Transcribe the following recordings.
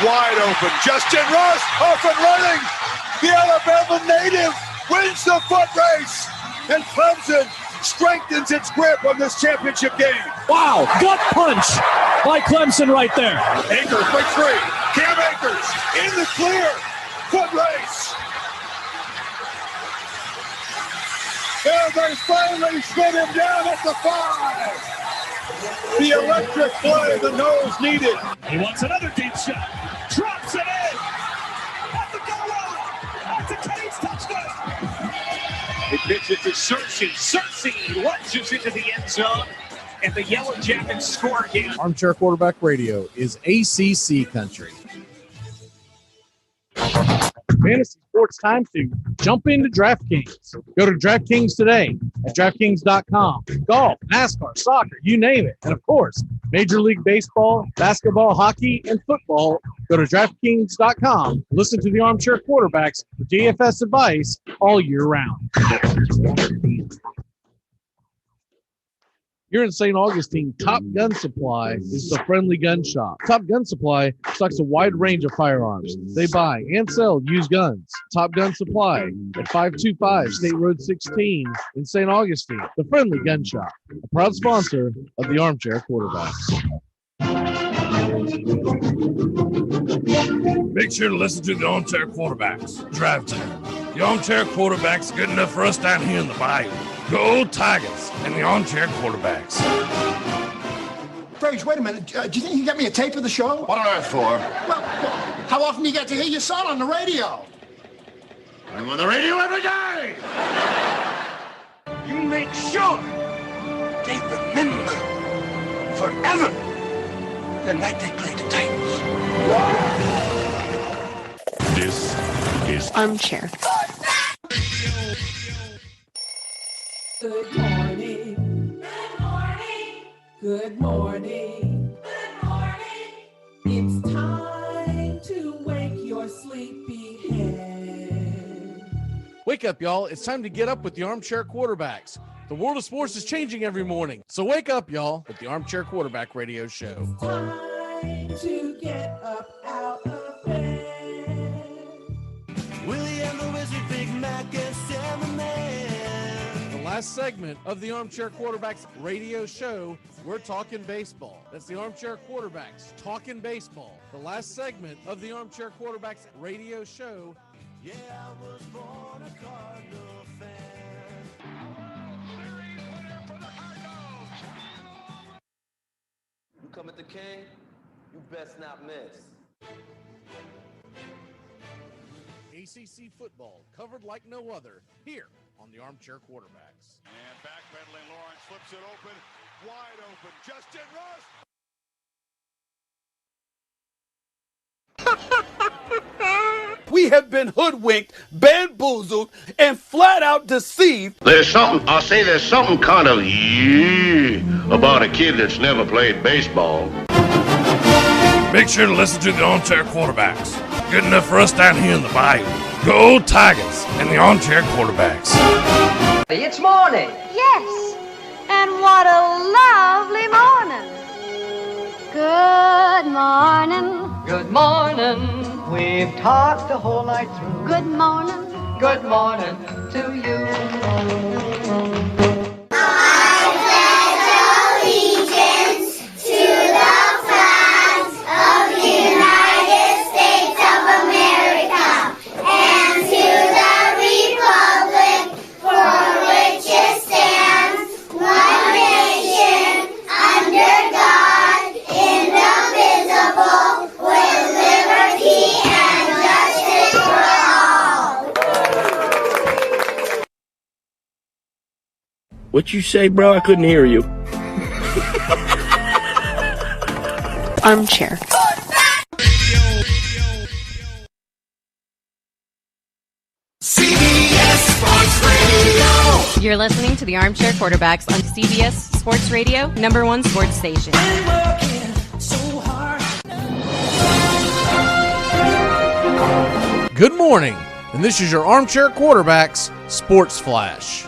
wide open. Justin Ross off and running. The Alabama native wins the foot race. And Clemson strengthens its grip on this championship game. Wow, gut punch by Clemson right there. Akers, big three. Cam Akers in the clear. Foot race. And they finally spin him down at the 5. The electric play the nose needed. He wants another deep shot. Drops it in. At the goal line. That's a Canes touchdown. He pitches to Cersei. Cersei lunges into the end zone. And the Yellow Jackets score again. Armchair Quarterback Radio is ACC country. Fantasy sports time to jump into DraftKings. Go to DraftKings today at DraftKings.com. Golf, NASCAR, soccer, you name it. And of course, Major League Baseball, basketball, hockey, and football. Go to DraftKings.com. Listen to the Armchair Quarterbacks for DFS advice all year round. Here in St. Augustine, Top Gun Supply is the friendly gun shop. Top Gun Supply stocks a wide range of firearms. They buy and sell used guns. Top Gun Supply at 525 State Road 16 in St. Augustine, the friendly gun shop, a proud sponsor of the Armchair Quarterbacks. Make sure to listen to the Armchair Quarterbacks. Drive time. The Armchair Quarterbacks good enough for us down here in the bayou. Go Tigers and the Armchair Quarterbacks. Frazier, wait a minute. Do you think you got me a tape of the show? What on earth for? Well, how often do you get to hear your son on the radio? I'm on the radio every day. You make sure they remember forever the night they played the Titans. This is Armchair. Good morning. Good morning. Good morning. Good morning. It's time to wake your sleepy head. Wake up, y'all. It's time to get up with the Armchair Quarterbacks. The world of sports is changing every morning. So wake up, y'all, with the Armchair Quarterback Radio Show. It's time to get up out of bed. Willie and the Wizard, Big Mac and Sam the Man. The last segment of the Armchair Quarterbacks Radio Show, we're talking baseball. That's the Armchair Quarterbacks talking baseball. The last segment of the Armchair Quarterbacks Radio Show. Yeah, I was born a Cardinal fan. You come at the king, you best not miss. ACC football covered like no other here on the Armchair Quarterbacks. And backpedaling, Lawrence flips it open, wide open. Justin Ross. We have been hoodwinked, bamboozled, and flat out deceived. There's something kind of about a kid that's never played baseball. Make sure to listen to the Armchair Quarterbacks. Good enough for us down here in the bayou. Go Tigers and the Armchair Quarterbacks. It's morning. Yes, and what a lovely morning. Good morning. Good morning. We've talked the whole night through. Good morning. Good morning to you. I pledge allegiance to the flag of the United States of America and to the republic for which it stands, one nation, under God, indivisible, with liberty and justice for all. What you say, bro? I couldn't hear you. Armchair. CBS Sports Radio. You're listening to the Armchair Quarterbacks on CBS Sports Radio, #1 sports station. Good morning, and this is your Armchair Quarterbacks Sports Flash.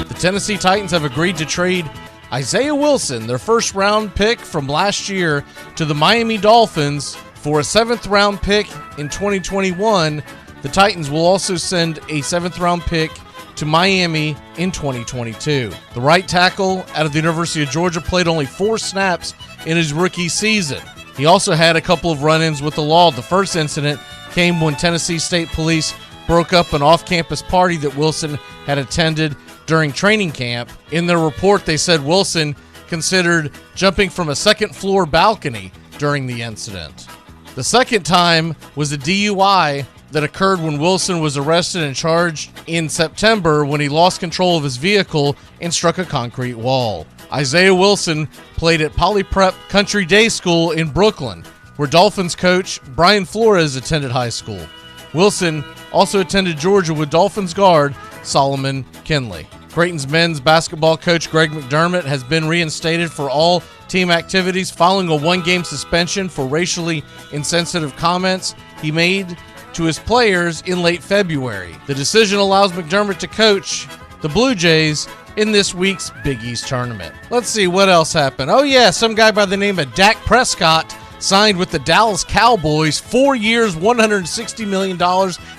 The Tennessee Titans have agreed to trade Isaiah Wilson, their first-round pick from last year, to the Miami Dolphins for a 7th-round pick in 2021. The Titans will also send a 7th-round pick to Miami in 2022. The right tackle out of the University of Georgia played only 4 snaps in his rookie season. He also had a couple of run-ins with the law. The first incident came when Tennessee State Police broke up an off-campus party that Wilson had attended during training camp. In their report, they said Wilson considered jumping from a second-floor balcony during the incident. The second time was a DUI that occurred when Wilson was arrested and charged in September when he lost control of his vehicle and struck a concrete wall. Isaiah Wilson played at Poly Prep Country Day School in Brooklyn, where Dolphins coach Brian Flores attended high school. Wilson also attended Georgia with Dolphins guard Solomon Kinley. Creighton's men's basketball coach Greg McDermott has been reinstated for all team activities following a 1-game suspension for racially insensitive comments he made to his players in late February. The decision allows McDermott to coach the Blue Jays in this week's Big East tournament. Let's see what else happened. Oh yeah, some guy by the name of Dak Prescott signed with the Dallas Cowboys, 4 years, $160 million,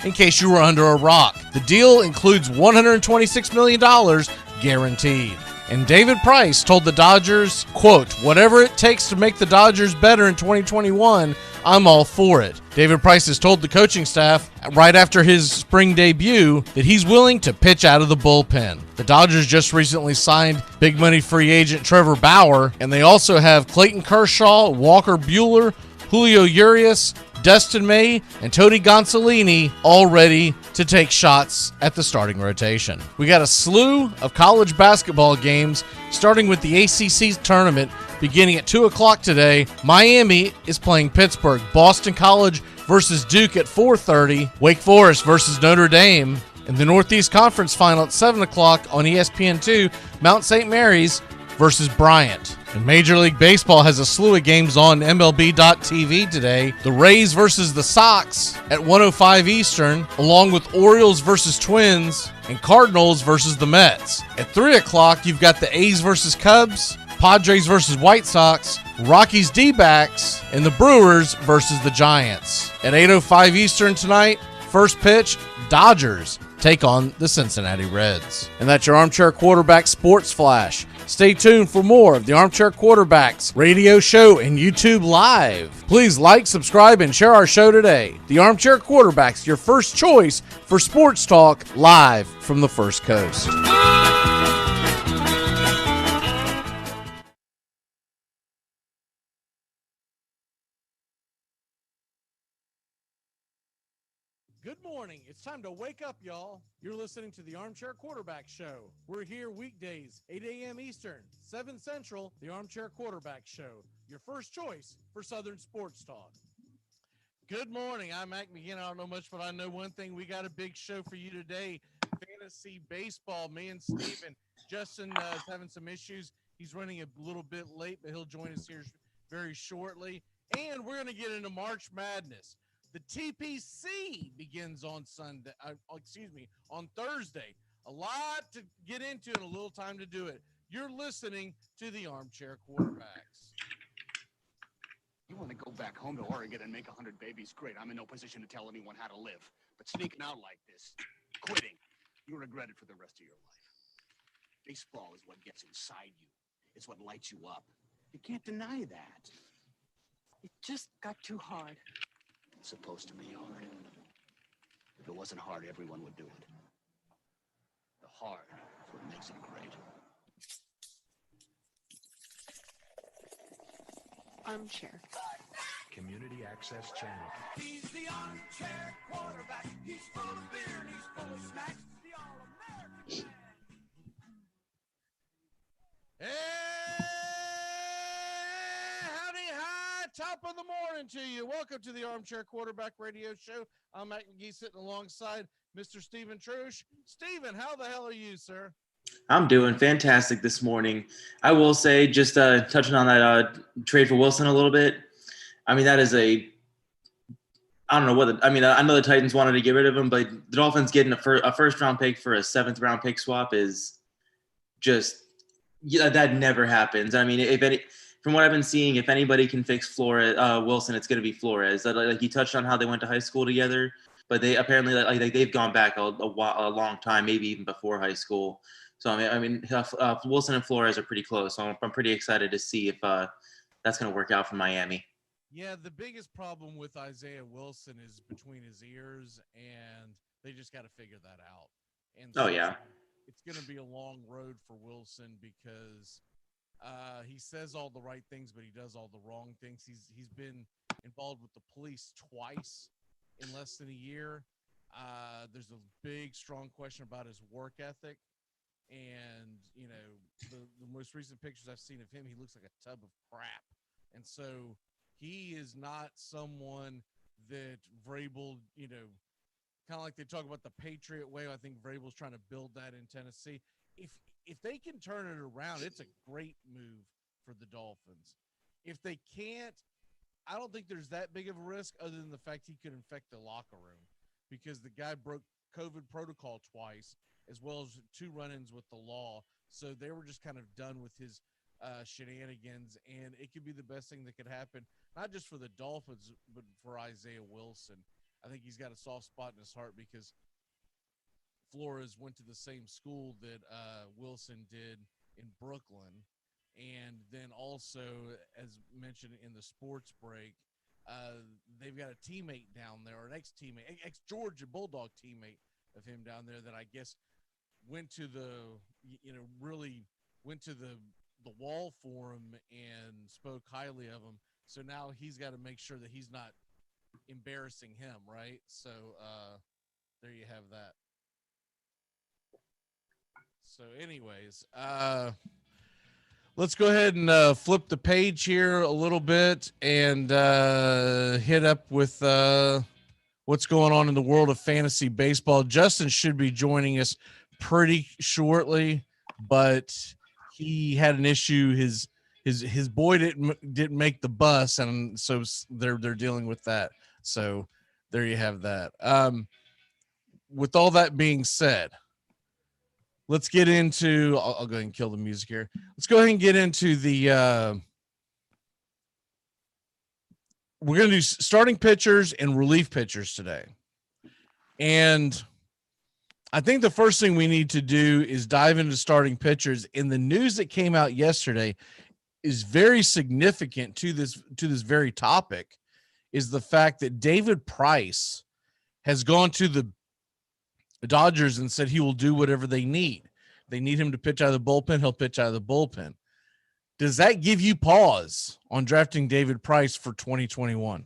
in case you were under a rock. The deal includes $126 million guaranteed. And David Price told the Dodgers, quote, "Whatever it takes to make the Dodgers better in 2021, I'm all for it." David Price has told the coaching staff right after his spring debut that he's willing to pitch out of the bullpen. The Dodgers just recently signed big money free agent Trevor Bauer, and they also have Clayton Kershaw, Walker Buehler, Julio Urias, Dustin May, and Tony Gonsolini all ready to take shots at the starting rotation. We got a slew of college basketball games, starting with the ACC tournament beginning at 2 o'clock today. Miami is playing Pittsburgh. Boston College versus Duke at 4:30. Wake Forest versus Notre Dame. In the Northeast Conference Final at 7 o'clock on ESPN2, Mount St. Mary's versus Bryant. And Major League Baseball has a slew of games on MLB.TV today. The Rays versus the Sox at 1:05 Eastern, along with Orioles versus Twins and Cardinals versus the Mets. At 3 o'clock, you've got the A's versus Cubs, Padres versus White Sox, Rockies D-backs, and the Brewers versus the Giants. At 8:05 Eastern tonight, first pitch, Dodgers take on the Cincinnati Reds. And that's your Armchair Quarterback Sports Flash. Stay tuned for more of the Armchair Quarterbacks radio show and YouTube Live. Please like, subscribe, and share our show today. The Armchair Quarterbacks, your first choice for sports talk, live from the First Coast. Good morning. It's time to wake up, y'all. You're listening to the Armchair Quarterback Show. We're here weekdays, 8 a.m. Eastern, 7 Central, the Armchair Quarterback Show, your first choice for Southern sports talk. Good morning. I'm Mac McGinn. I don't know much, but I know one thing. We got a big show for you today. Fantasy baseball. Me and Steven. Justin is having some issues. He's running a little bit late, but he'll join us here very shortly. And we're going to get into March Madness. The TPC begins on on Thursday. A lot to get into and a little time to do it. You're listening to the Armchair Quarterbacks. You want to go back home to Oregon and make 100 babies? Great. I'm in no position to tell anyone how to live. But sneaking out like this, quitting, you'll regret it for the rest of your life. Baseball is what gets inside you. It's what lights you up. You can't deny that. It just got too hard. It's supposed to be hard. If it wasn't hard, everyone would do it. The hard is what makes it great. Armchair. Community Access Channel. He's the armchair quarterback. He's full of beer and he's full of snacks. The All-American man. Hey, howdy, hi, top of the morning to you. Welcome to the Armchair Quarterback Radio Show. I'm Mac McGee sitting alongside Mr. Steven Trush. Steven, how the hell are you, sir? I'm doing fantastic this morning. I will say, just touching on that trade for Wilson a little bit. I mean, that is I know the Titans wanted to get rid of him, but the Dolphins getting a first round pick for a 7th round pick swap is just Yeah, that never happens. I mean, from what I've been seeing, if anybody can fix Flores, Wilson, it's going to be Flores. Like you touched on how they went to high school together, but they apparently like they've gone back a long time, maybe even before high school. So I mean, Wilson and Flores are pretty close. So I'm pretty excited to see if that's going to work out for Miami. Yeah, the biggest problem with Isaiah Wilson is between his ears, and they just got to figure that out. And oh yeah, it's going to be a long road for Wilson because he says all the right things, but he does all the wrong things. He's been involved with the police twice in less than a year. There's a big, strong question about his work ethic. And, you know, the most recent pictures I've seen of him, he looks like a tub of crap. And so he is not someone that Vrabel, you know, kind of like they talk about the Patriot way. I think Vrabel's trying to build that in Tennessee. If they can turn it around, it's a great move for the Dolphins. If they can't, I don't think there's that big of a risk other than the fact he could infect the locker room because the guy broke COVID protocol twice as well as 2 run-ins with the law. So they were just kind of done with his shenanigans, and it could be the best thing that could happen, not just for the Dolphins, but for Isaiah Wilson. I think he's got a soft spot in his heart because Flores went to the same school that Wilson did in Brooklyn. And then also, as mentioned in the sports break, they've got a teammate down there, or an ex-teammate, ex-Georgia Bulldog teammate of him down there that I guess went to the wall for him and spoke highly of him. So now he's got to make sure that he's not embarrassing him, right? So there you have that. So anyways, let's go ahead and flip the page here a little bit and hit up with what's going on in the world of fantasy baseball. Justin should be joining us pretty shortly, but he had an issue. His boy didn't make the bus, and so they're dealing with that. So there you have that. With all that being said, let's get into. I'll go ahead and kill the music here. Let's go ahead and get into the. We're going to do starting pitchers and relief pitchers today, and I think the first thing we need to do is dive into starting pitchers. And the news that came out yesterday is very significant to this very topic. Is the fact that David Price has gone to the Dodgers and said he will do whatever they need. They need him to pitch out of the bullpen. He'll pitch out of the bullpen. Does that give you pause on drafting David Price for 2021?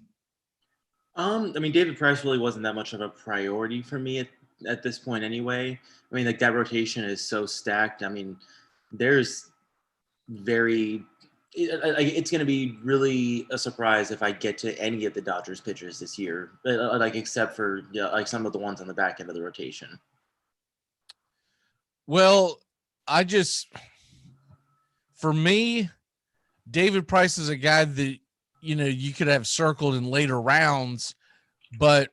I mean, David Price really wasn't that much of a priority for me at this point anyway. I mean, like that rotation is so stacked. I mean, there's it's going to be really a surprise if I get to any of the Dodgers pitchers this year, like except for like some of the ones on the back end of the rotation. Well, for me, David Price is a guy that, you could have circled in later rounds, but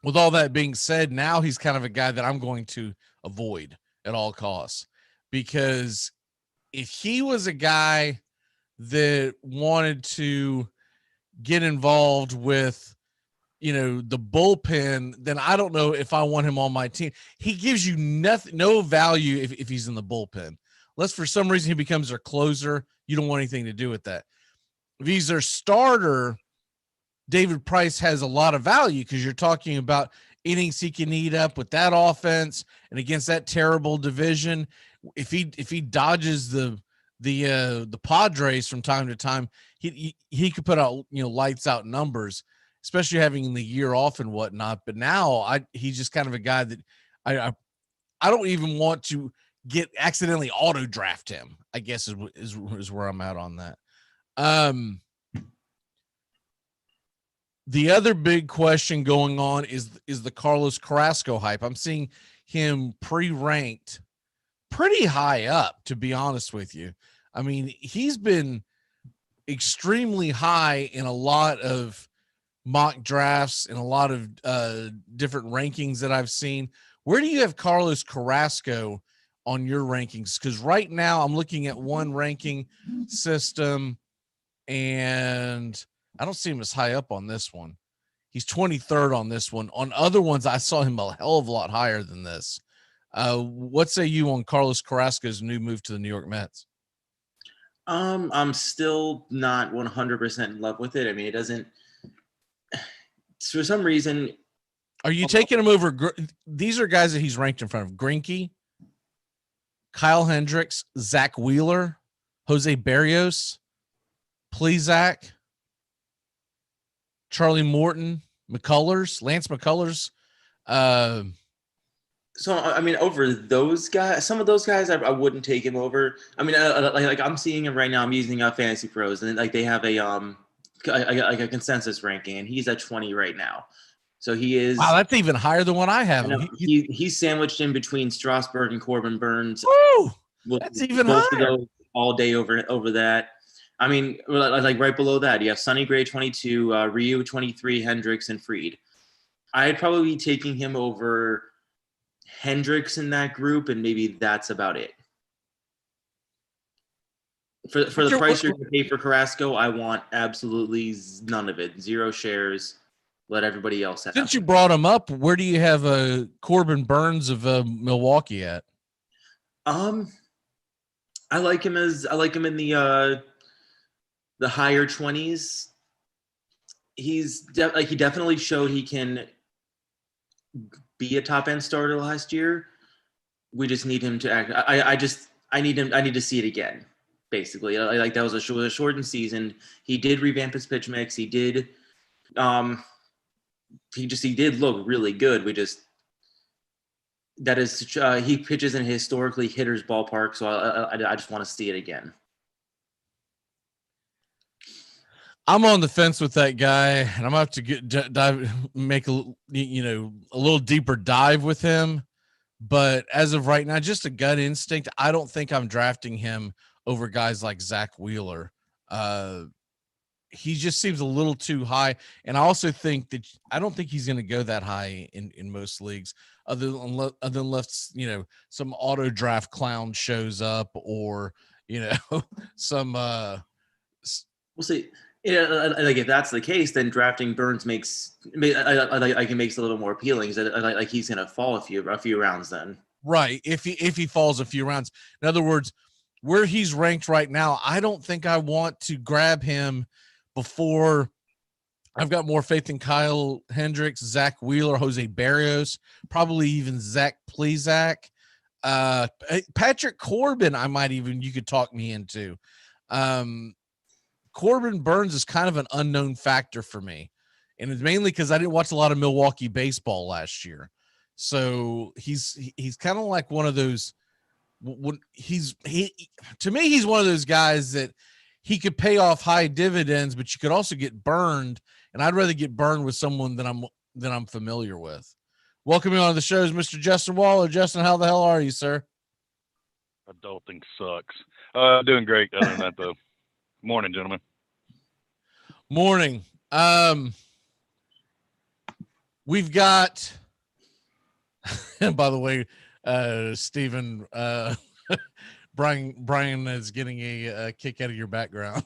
with all that being said, now he's kind of a guy that I'm going to avoid at all costs, because if he was a guy that wanted to get involved with, the bullpen, then I don't know if I want him on my team. He gives you no value if he's in the bullpen. Unless for some reason he becomes their closer, you don't want anything to do with that. If he's their starter, David Price has a lot of value because you're talking about innings he can eat up with that offense and against that terrible division. If he dodges the Padres from time to time, he could put out lights out numbers, especially having the year off and whatnot. But now he's just kind of a guy that I don't even want to get accidentally auto draft him, I guess is where I'm at on that. The other big question going on is the Carlos Carrasco hype. I'm seeing him pre-ranked pretty high up, to be honest with you. I mean, he's been extremely high in a lot of mock drafts and a lot of different rankings that I've seen. Where do you have Carlos Carrasco on your rankings? Because right now I'm looking at one ranking system, and I don't see him as high up on this one. He's 23rd on this one. On other ones, I saw him a hell of a lot higher than this. What say you on Carlos Carrasco's new move to the New York Mets? I'm still not 100% in love with it. I mean, it doesn't. For some reason, are you taking him over? These are guys that he's ranked in front of: Greinke, Kyle Hendricks, Zach Wheeler, Jose Barrios, Plesac, Charlie Morton, Lance McCullers. So, I mean, over those guys, some of those guys, I wouldn't take him over. I mean, like I'm seeing him right now. I'm using Fantasy Pros, and like they have like a consensus ranking, and he's at 20 right now. So he is. Wow, that's even higher than what I have. He's sandwiched in between Strasburg and Corbin Burns. Woo! That's even both higher. Of those all day over that. I mean, like right below that, you have Sonny Gray 22, Ryu 23, Hendricks, and Fried. I'd probably be taking him over Hendricks in that group, and maybe that's about it. For the price you're going to pay for Carrasco, I want absolutely none of it. 0 shares. Let everybody else have. Since you brought him up, where do you have Corbin Burns of Milwaukee at? I like him in the higher 20s. He definitely showed he can be a top end starter last year. We just need him to act. I need to see it again. Basically, like that was a shortened season. He did revamp his pitch mix. He did look really good. He pitches in a historically hitter's ballpark, so I just want to see it again. I'm on the fence with that guy, and I'm going to have to make a little deeper dive with him. But as of right now, just a gut instinct, I don't think I'm drafting him over guys like Zach Wheeler. He just seems a little too high. And I also think that I don't think he's going to go that high in most leagues, other than unless, some auto draft clown shows up or, some, we'll see. Yeah, like if that's the case, then drafting Burns makes it makes it a little more appealing. Like he's going to fall a few rounds then. Right. If he falls a few rounds. In other words, where he's ranked right now, I don't think I want to grab him before I've got more faith in Kyle Hendricks, Zach Wheeler, Jose Barrios, probably even Zach Plesac. Patrick Corbin, you could talk me into. Corbin Burns is kind of an unknown factor for me. And it's mainly because I didn't watch a lot of Milwaukee baseball last year. So he's kind of like one of those. To me, he's one of those guys that he could pay off high dividends, but you could also get burned. And I'd rather get burned with someone that I'm familiar with. Welcoming on the show is Mr. Justin Waller. Justin, how the hell are you, sir? Adulting sucks. Doing great. Other than that, though. Morning, gentlemen. Morning. We've got, and by the way, Stephen, Brian is getting a kick out of your background.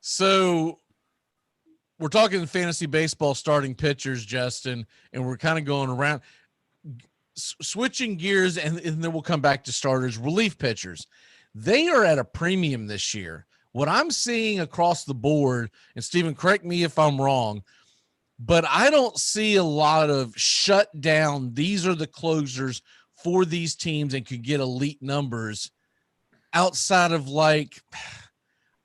So we're talking fantasy baseball starting pitchers, Justin, and we're kind of going around switching gears, and then we'll come back to starters. Relief pitchers, they are at a premium this year. What I'm seeing across the board, and Stephen, correct me if I'm wrong, but I don't see a lot of shut down. These are the closers for these teams and could get elite numbers outside of, like,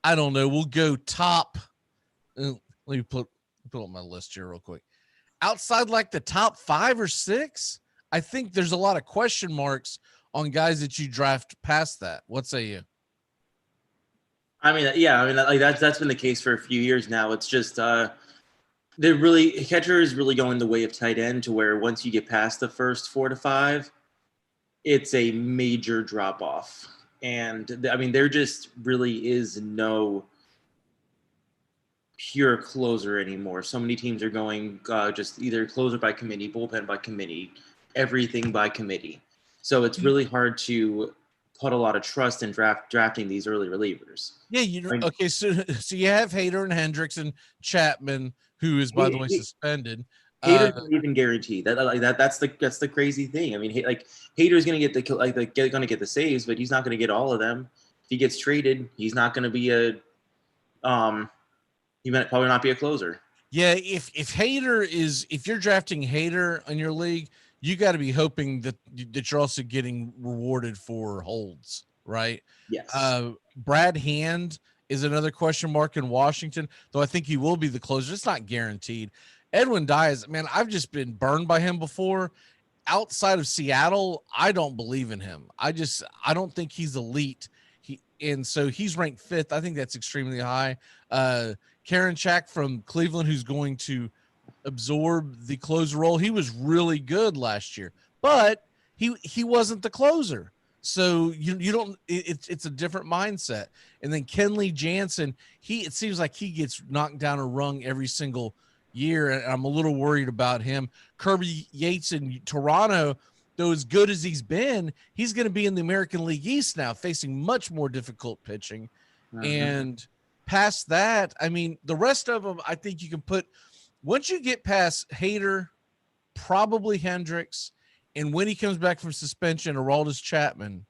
I don't know. We'll go top. Let me put on my list here real quick. Outside like the top 5 or 6, I think there's a lot of question marks on guys that you draft past that. What say you? Like that's been the case for a few years now. It's just catcher is really going the way of tight end, to where once you get past the first 4 to 5, it's a major drop off. And there just really is no pure closer anymore. So many teams are going just either closer by committee, bullpen by committee, everything by committee. So it's really hard to put a lot of trust in drafting these early relievers. Yeah, okay. So you have Hader and Hendricks and Chapman, who is by the way suspended. Hader's not even guaranteed. That's the crazy thing. I mean, Hader's going to get going to get the saves, but he's not going to get all of them. If he gets traded, he's not going to be he might probably not be a closer. Yeah, if you're drafting Hader in your league, you got to be hoping that you're also getting rewarded for holds, right? Yes. Brad Hand is another question mark in Washington, though I think he will be the closer. It's not guaranteed. Edwin Diaz, man, I've just been burned by him before. Outside of Seattle, I don't believe in him. I don't think he's elite. And so he's ranked 5th. I think that's extremely high. Karinchak from Cleveland, who's going to absorb the closer role. He was really good last year, but he wasn't the closer. So you don't. It's a different mindset. And then Kenley Jansen, it seems like he gets knocked down a rung every single year, and I'm a little worried about him. Kirby Yates in Toronto, though as good as he's been, he's going to be in the American League East now, facing much more difficult pitching. And past that, I mean, the rest of them, I think you can put, once you get past Hader, probably Hendricks, and when he comes back from suspension, Aroldis Chapman,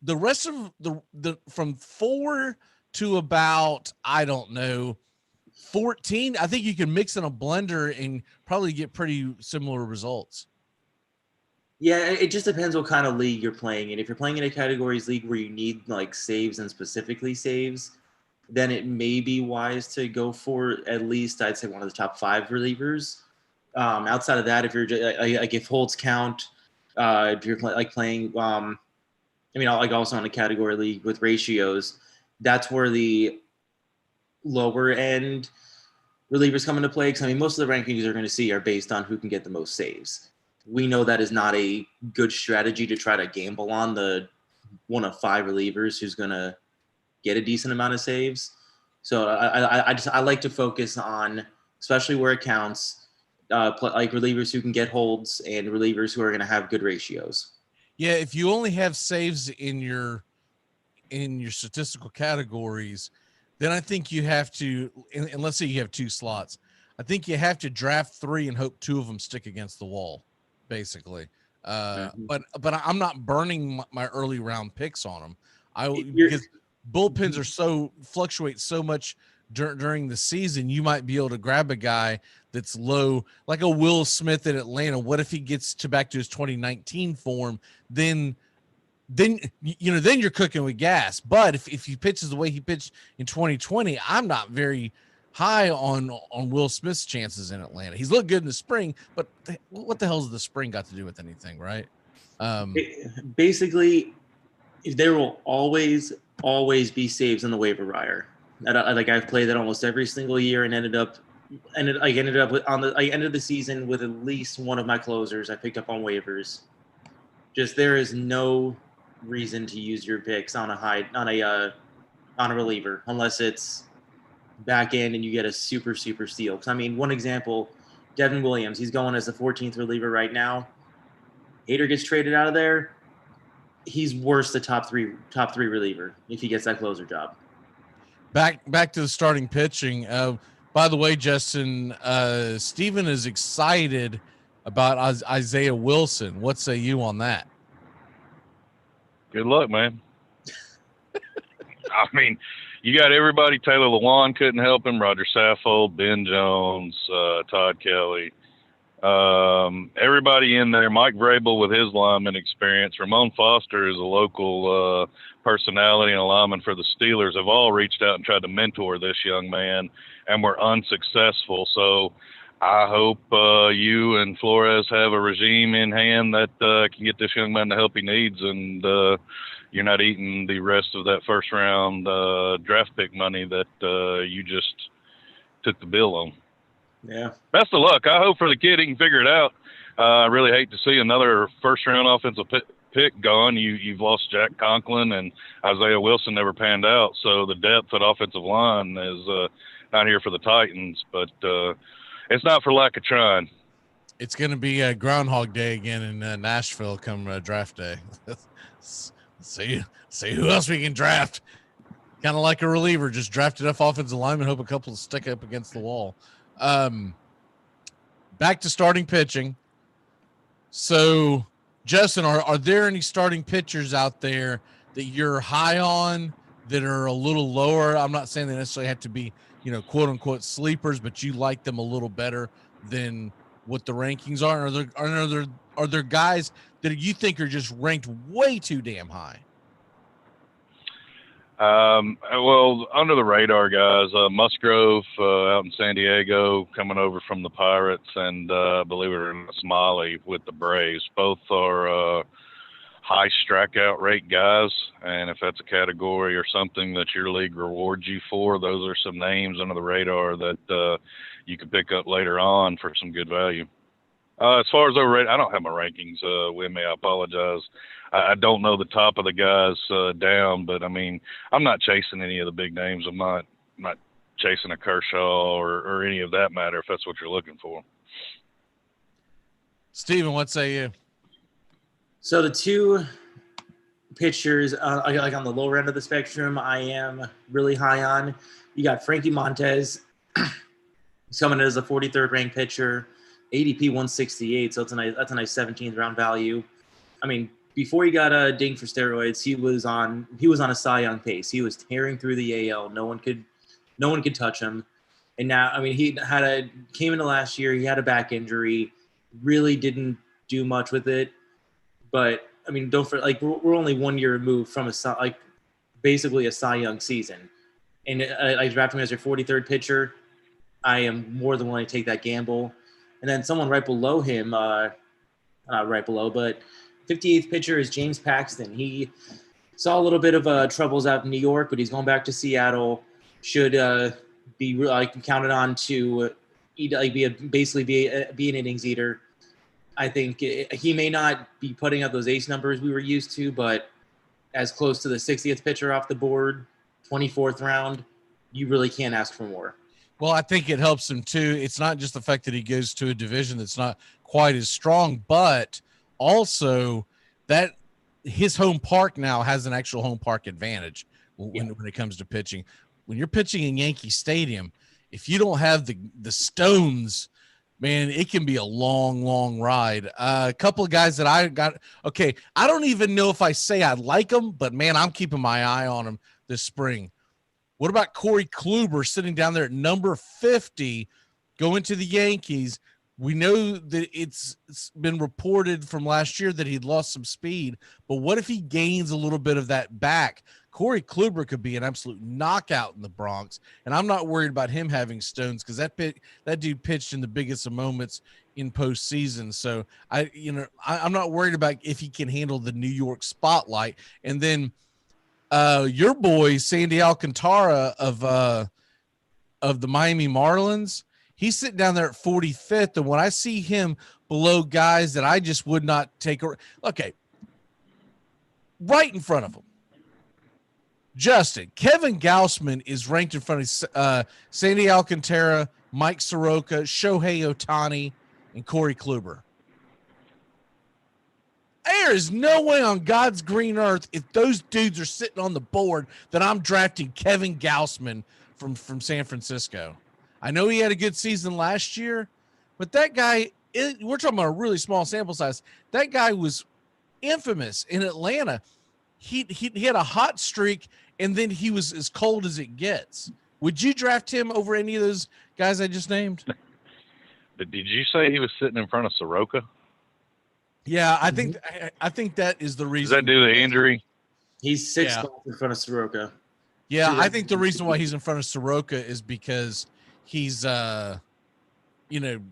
the rest of the from 4 to about, I don't know, 14, I think you can mix in a blender and probably get pretty similar results. Yeah, it just depends what kind of league you're playing in. If you're playing in a categories league where you need like saves and specifically saves, then it may be wise to go for at least, I'd say, one of the top 5 relievers. Outside of that, if you're like if holds count, if you're playing, like also on a category league with ratios, that's where the lower end relievers come into play. Because I mean, most of the rankings you're going to see are based on who can get the most saves. We know that is not a good strategy to try to gamble on the one of 5 relievers who's going to get a decent amount of saves. So I like to focus on, especially where it counts, like relievers who can get holds and relievers who are going to have good ratios. Yeah, if you only have saves in your statistical categories, then I think you have to, and let's say you have 2 slots, I think you have to draft 3 and hope 2 of them stick against the wall, basically. But I'm not burning my early round picks on them. Because bullpens are fluctuate so much during the season. You might be able to grab a guy that's low, like a Will Smith in Atlanta. What if he gets back to his 2019 form? Then you're cooking with gas. But if he pitches the way he pitched in 2020, I'm not very high on Will Smith's chances in Atlanta. He's looked good in the spring, but what the hell has the spring got to do with anything, right? Basically, there will always be saves on the waiver wire. I've played that almost every single year and ended up I ended the season with at least one of my closers I picked up on waivers. Just there is no reason to use your picks on a reliever unless it's back end and you get a super steal. Because I mean, one example, Devin Williams, he's going as the 14th reliever right now. Hader gets traded out of there. He's worse the top three reliever if he gets that closer job. Back to the starting pitching. By the way, Justin, Steven is excited about Isaiah Wilson. What say you on that? Good luck, man. I mean, you got everybody. Taylor Lewan couldn't help him. Roger Saffold, Ben Jones, Todd Kelly. Everybody in there. Mike Vrabel with his lineman experience. Ramon Foster is a local personality and a lineman for the Steelers. Have all reached out and tried to mentor this young man, and were unsuccessful. So I hope you and Flores have a regime in hand that can get this young man the help he needs, and you're not eating the rest of that first round draft pick money that you just took the bill on. Yeah. Best of luck. I hope for the kid he can figure it out. I really hate to see another first round offensive pick gone. You've lost Jack Conklin, and Isaiah Wilson never panned out. So the depth at offensive line is not here for the Titans, but it's not for lack of trying. It's going to be a Groundhog Day again in Nashville come draft day. see who else we can draft. Kind of like a reliever, just draft enough offensive linemen, hope a couple stick up against the wall. Back to starting pitching. So, Justin, are there any starting pitchers out there that you're high on that are a little lower? I'm not saying they necessarily have to be, quote unquote sleepers, but you like them a little better than what the rankings are. Are there guys that you think are just ranked way too damn high? Well, under the radar guys, Musgrove out in San Diego, coming over from the Pirates, and believe it or not, Smiley with the Braves. Both are high strikeout rate guys, and if that's a category or something that your league rewards you for, those are some names under the radar that you can pick up later on for some good value. As far as overrated, I don't have my rankings with me. I apologize. I don't know the top of the guys down, but I mean, I'm not chasing any of the big names. I'm not chasing a Kershaw or any of that matter, if that's what you're looking for. Steven, what say you? So the two pitchers, like on the lower end of the spectrum, I am really high on. You got Frankie Montes. He's coming in as a 43rd ranked pitcher, ADP 168. So that's a nice 17th round value. I mean, before he got dinged for steroids, he was on a Cy Young pace. He was tearing through the AL. No one could touch him. And now, I mean, came into last year. He had a back injury. Really didn't do much with it. But I mean, we're only 1 year removed from basically a Cy Young season. And I drafted him as your 43rd pitcher. I am more than willing to take that gamble. And then someone right below him, not right below, but 58th pitcher is James Paxton. He saw a little bit of troubles out in New York, but he's going back to Seattle. Should be counted on to be an innings eater. I think he may not be putting up those ace numbers we were used to, but as close to the 60th pitcher off the board, 24th round, you really can't ask for more. Well, I think it helps him too. It's not just the fact that he goes to a division that's not quite as strong, but also that his home park now has an actual home park advantage when it comes to pitching. When you're pitching in Yankee Stadium, if you don't have the stones, man, it can be a long, long ride. A couple of guys that I got. Okay, I don't even know if I say I like them, but man, I'm keeping my eye on them this spring. What about Corey Kluber sitting down there at number 50, going to the Yankees? We know that it's been reported from last year that he'd lost some speed, but what if he gains a little bit of that back? Corey Kluber could be an absolute knockout in the Bronx, and I'm not worried about him having stones because that dude pitched in the biggest of moments in postseason. So I'm not worried about if he can handle the New York spotlight. And then your boy Sandy Alcantara of the Miami Marlins, he's sitting down there at 45th, and when I see him below guys that I just would not take, okay, right in front of him, Justin, Kevin Gausman is ranked in front of Sandy Alcantara, Mike Soroka, Shohei Ohtani, and Corey Kluber. There is no way on God's green earth, if those dudes are sitting on the board, that I'm drafting Kevin Gausman from San Francisco. I know he had a good season last year, but that guy, we're talking about a really small sample size. That guy was infamous in Atlanta. He had a hot streak, and then he was as cold as it gets. Would you draft him over any of those guys I just named? Did you say he was sitting in front of Soroka? Yeah, I think that is the reason. Does that do the injury? He's 6 spots in front of Soroka. Yeah, I think the reason why he's in front of Soroka is because he's,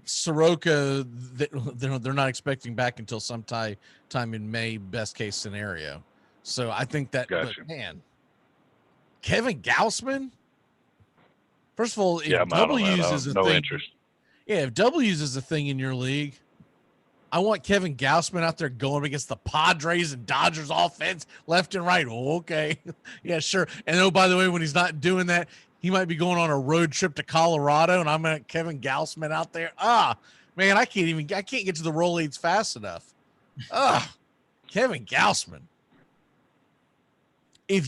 Soroka, they're not expecting back until sometime in May, best case scenario. So I think that, gotcha. But man, Kevin Gausman. First of all, if W's is a no thing, interest. Yeah, if W's is a thing in your league, I want Kevin Gausman out there going against the Padres and Dodgers offense left and right. Oh, okay. Yeah, sure. And oh, by the way, when he's not doing that, he might be going on a road trip to Colorado, and I'm at Kevin Gausman out there. Man, I can't get to the Rolaids fast enough. Kevin Gausman. If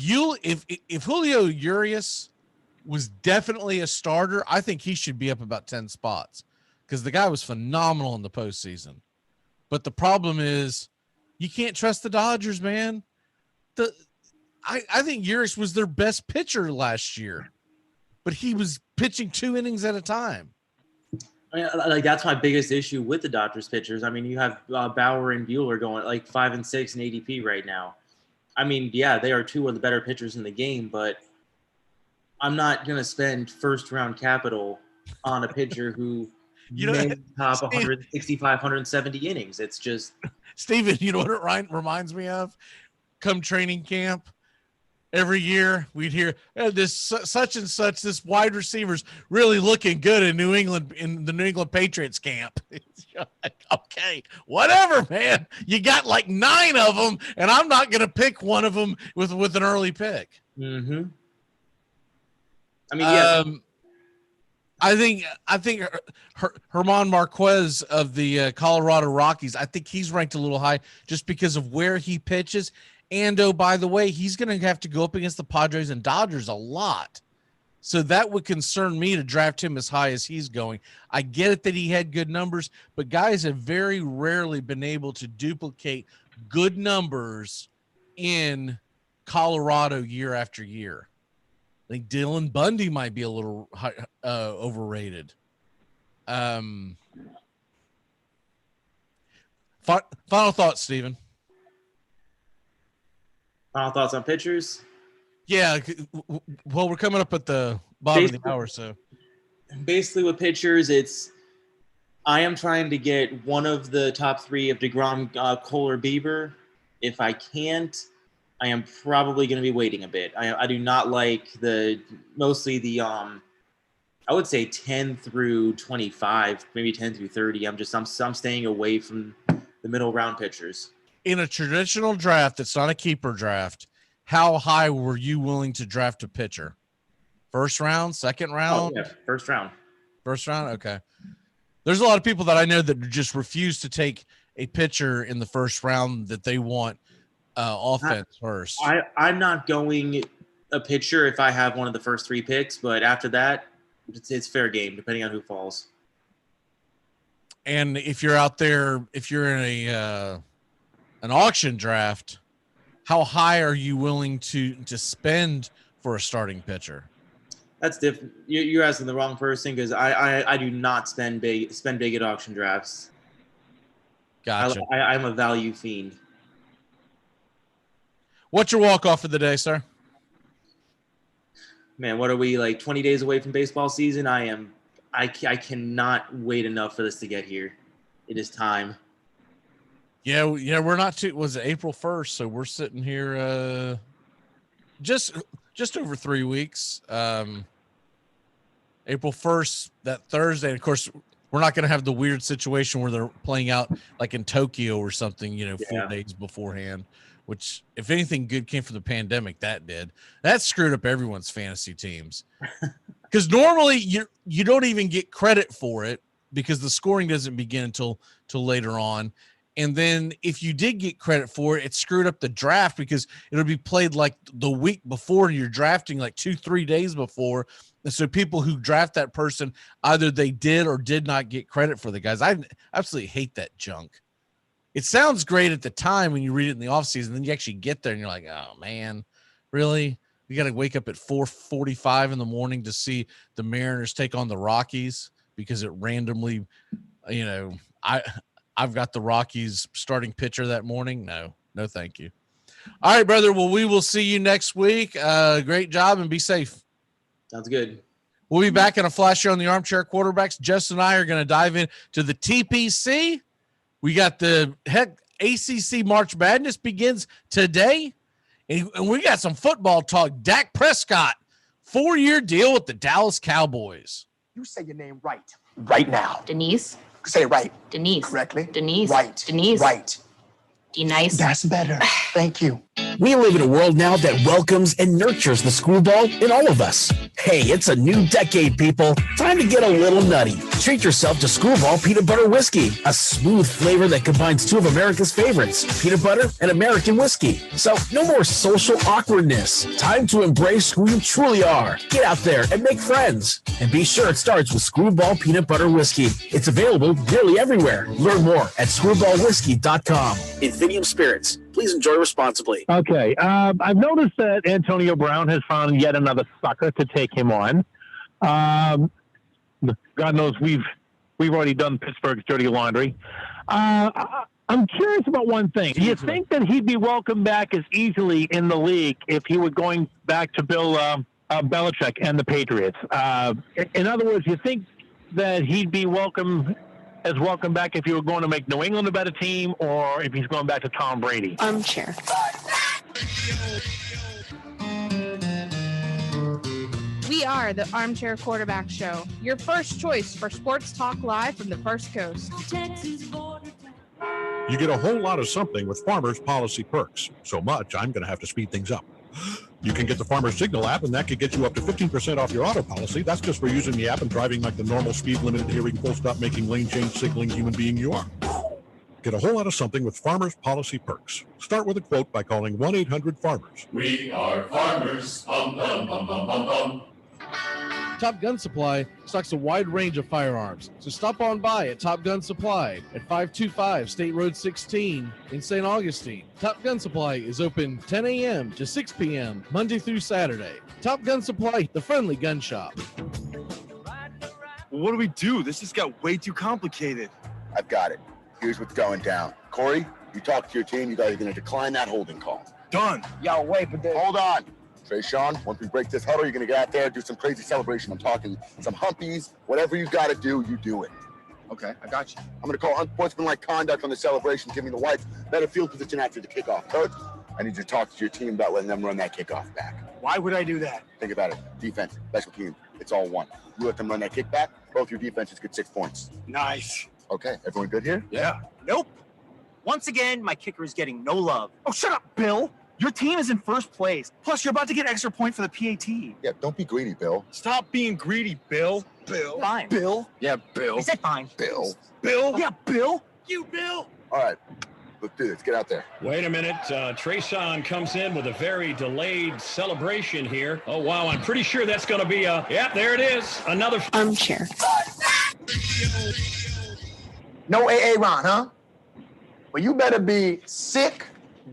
Julio Urias was definitely a starter, I think he should be up about 10 spots because the guy was phenomenal in the postseason. But the problem is you can't trust the Dodgers, man. I think Urias was their best pitcher last year, but he was pitching 2 innings at a time. I mean, like, that's my biggest issue with the Dodgers pitchers. I mean, you have Bauer and Buehler going like 5 and 6 in ADP right now. I mean, yeah, they are 2 of the better pitchers in the game, but I'm not going to spend first-round capital on a pitcher who may top 165, 170 innings. It's just – Steven, you know what it reminds me of? Come training camp, every year we'd hear this such and such, this wide receiver's really looking good in New England, in the New England Patriots camp. Okay, whatever, man. You got like 9 of them, and I'm not going to pick one of them with an early pick. Mm-hmm. I mean, yeah. I think Herman Marquez of the Colorado Rockies, I think he's ranked a little high just because of where he pitches. And, oh, by the way, he's going to have to go up against the Padres and Dodgers a lot. So that would concern me to draft him as high as he's going. I get it that he had good numbers, but guys have very rarely been able to duplicate good numbers in Colorado year after year. I think Dylan Bundy might be a little overrated. Final thoughts, Steven. Final thoughts on pitchers? Yeah, well, we're coming up at the bottom of the hour, so. Basically with pitchers, I am trying to get one of the top 3 of DeGrom, Cole, or Bieber. If I can't, I am probably going to be waiting a bit. I do not like mostly the I would say 10 through 25, maybe 10 through 30. I'm staying away from the middle round pitchers. In a traditional draft that's not a keeper draft, how high were you willing to draft a pitcher? First round, second round? Oh, yeah, first round. First round? Okay. There's a lot of people that I know that just refuse to take a pitcher in the first round that they want offense first. I'm not going a pitcher if I have one of the first 3 picks, but after that, it's fair game depending on who falls. And if you're out there, if you're in an auction draft, how high are you willing to spend for a starting pitcher? That's different. You're asking the wrong person because I do not spend big at auction drafts. Gotcha. I'm a value fiend. What's your walk-off of the day, sir? Man, what are we, like 20 days away from baseball season? I cannot wait enough for this to get here. It is time. Yeah, we're not too. Was it April 1st? So we're sitting here just over 3 weeks. April 1st, that Thursday. And of course, we're not going to have the weird situation where they're playing out like in Tokyo or something, 4 days beforehand. Which, if anything good came from the pandemic, that did. That screwed up everyone's fantasy teams. Because normally you don't even get credit for it because the scoring doesn't begin until later on. And then if you did get credit for it, it screwed up the draft because it'll be played like the week before and you're drafting like 2-3 days before. And so people who draft that person, either they did or did not get credit for the guys. I absolutely hate that junk. It sounds great at the time when you read it in the offseason. Then you actually get there and you're like, oh, man, really? We got to wake up at 4:45 in the morning to see the Mariners take on the Rockies because it randomly, I've got the Rockies starting pitcher that morning. No, thank you. All right, brother. Well, we will see you next week. Great job and be safe. Sounds good. We'll be back in a flash here on the Armchair Quarterbacks. Justin and I are going to dive into the TPC. We got the ACC March Madness begins today. And we got some football talk. Dak Prescott, 4-year deal with the Dallas Cowboys. You say your name right now. Denise. Say it right. Denise. Correctly. Denise. Right. Denise. Right. Denise. That's better. Thank you. We live in a world now that welcomes and nurtures the screwball in all of us. Hey, it's a new decade, people. Time to get a little nutty. Treat yourself to Screwball Peanut Butter Whiskey, a smooth flavor that combines two of America's favorites, peanut butter and American whiskey. So no more social awkwardness. Time to embrace who you truly are. Get out there and make friends. And be sure it starts with Screwball Peanut Butter Whiskey. It's available nearly everywhere. Learn more at screwballwhiskey.com. Infinium Spirits. Please enjoy responsibly. Okay. I've noticed that Antonio Brown has found yet another sucker to take him on. God knows we've already done Pittsburgh's dirty laundry. I'm curious about one thing. Do you think that he'd be welcomed back as easily in the league if he were going back to Bill Belichick and the Patriots? In other words, you think that he'd be welcome back if you were going to make New England a better team, or if he's going back to Tom Brady? Armchair. We are the Armchair Quarterback Show, your first choice for sports talk live from the First Coast. You get a whole lot of something with Farmers Policy Perks. So much, I'm going to have to speed things up. You can get the Farmers Signal app, and that could get you up to 15% off your auto policy. That's just for using the app and driving like the normal speed limit, hearing, full stop, making lane change, signaling human being you are. Get a whole lot of something with Farmers Policy Perks. Start with a quote by calling 1-800-FARMERS. We are farmers. Bum, bum, bum, bum, bum, bum. Top Gun Supply stocks a wide range of firearms, so stop on by at Top Gun Supply at 525 State Road 16 in St. Augustine. Top Gun Supply is open 10 a.m. to 6 p.m. Monday through Saturday. Top Gun Supply, the friendly gun shop. What do we do? This just got way too complicated. I've got it. Here's what's going down. Corey, you talk to your team. You guys are going to decline that holding call. Done. Yo, wait, but Hold on. Trey Sean, once we break this huddle, you're going to get out there, do some crazy celebration. I'm talking some humpies. Whatever you got to do, you do it. Okay, I got you. I'm going to call unsportsmanlike conduct on the celebration, giving the Whites better field position after the kickoff. Coach, I need you to talk to your team about letting them run that kickoff back. Why would I do that? Think about it. Defense, special team, it's all one. You let them run that kickback, both your defenses get 6 points. Nice. Okay, everyone good here? Yeah. Nope. Once again, my kicker is getting no love. Oh, shut up, Bill. Your team is in first place. Plus, you're about to get an extra point for the PAT. Yeah, don't be greedy, Bill. Stop being greedy, Bill. Bill. Fine. Bill. Yeah, Bill. I said fine. Bill. Bill. Yeah, Bill. You, Bill. All right, let's do this. Get out there. Wait a minute. Treson comes in with a very delayed celebration here. Oh, wow. I'm pretty sure that's going to be a... Yep, there it is. Another... Armchair. No AA Ron, huh? Well, you better be sick,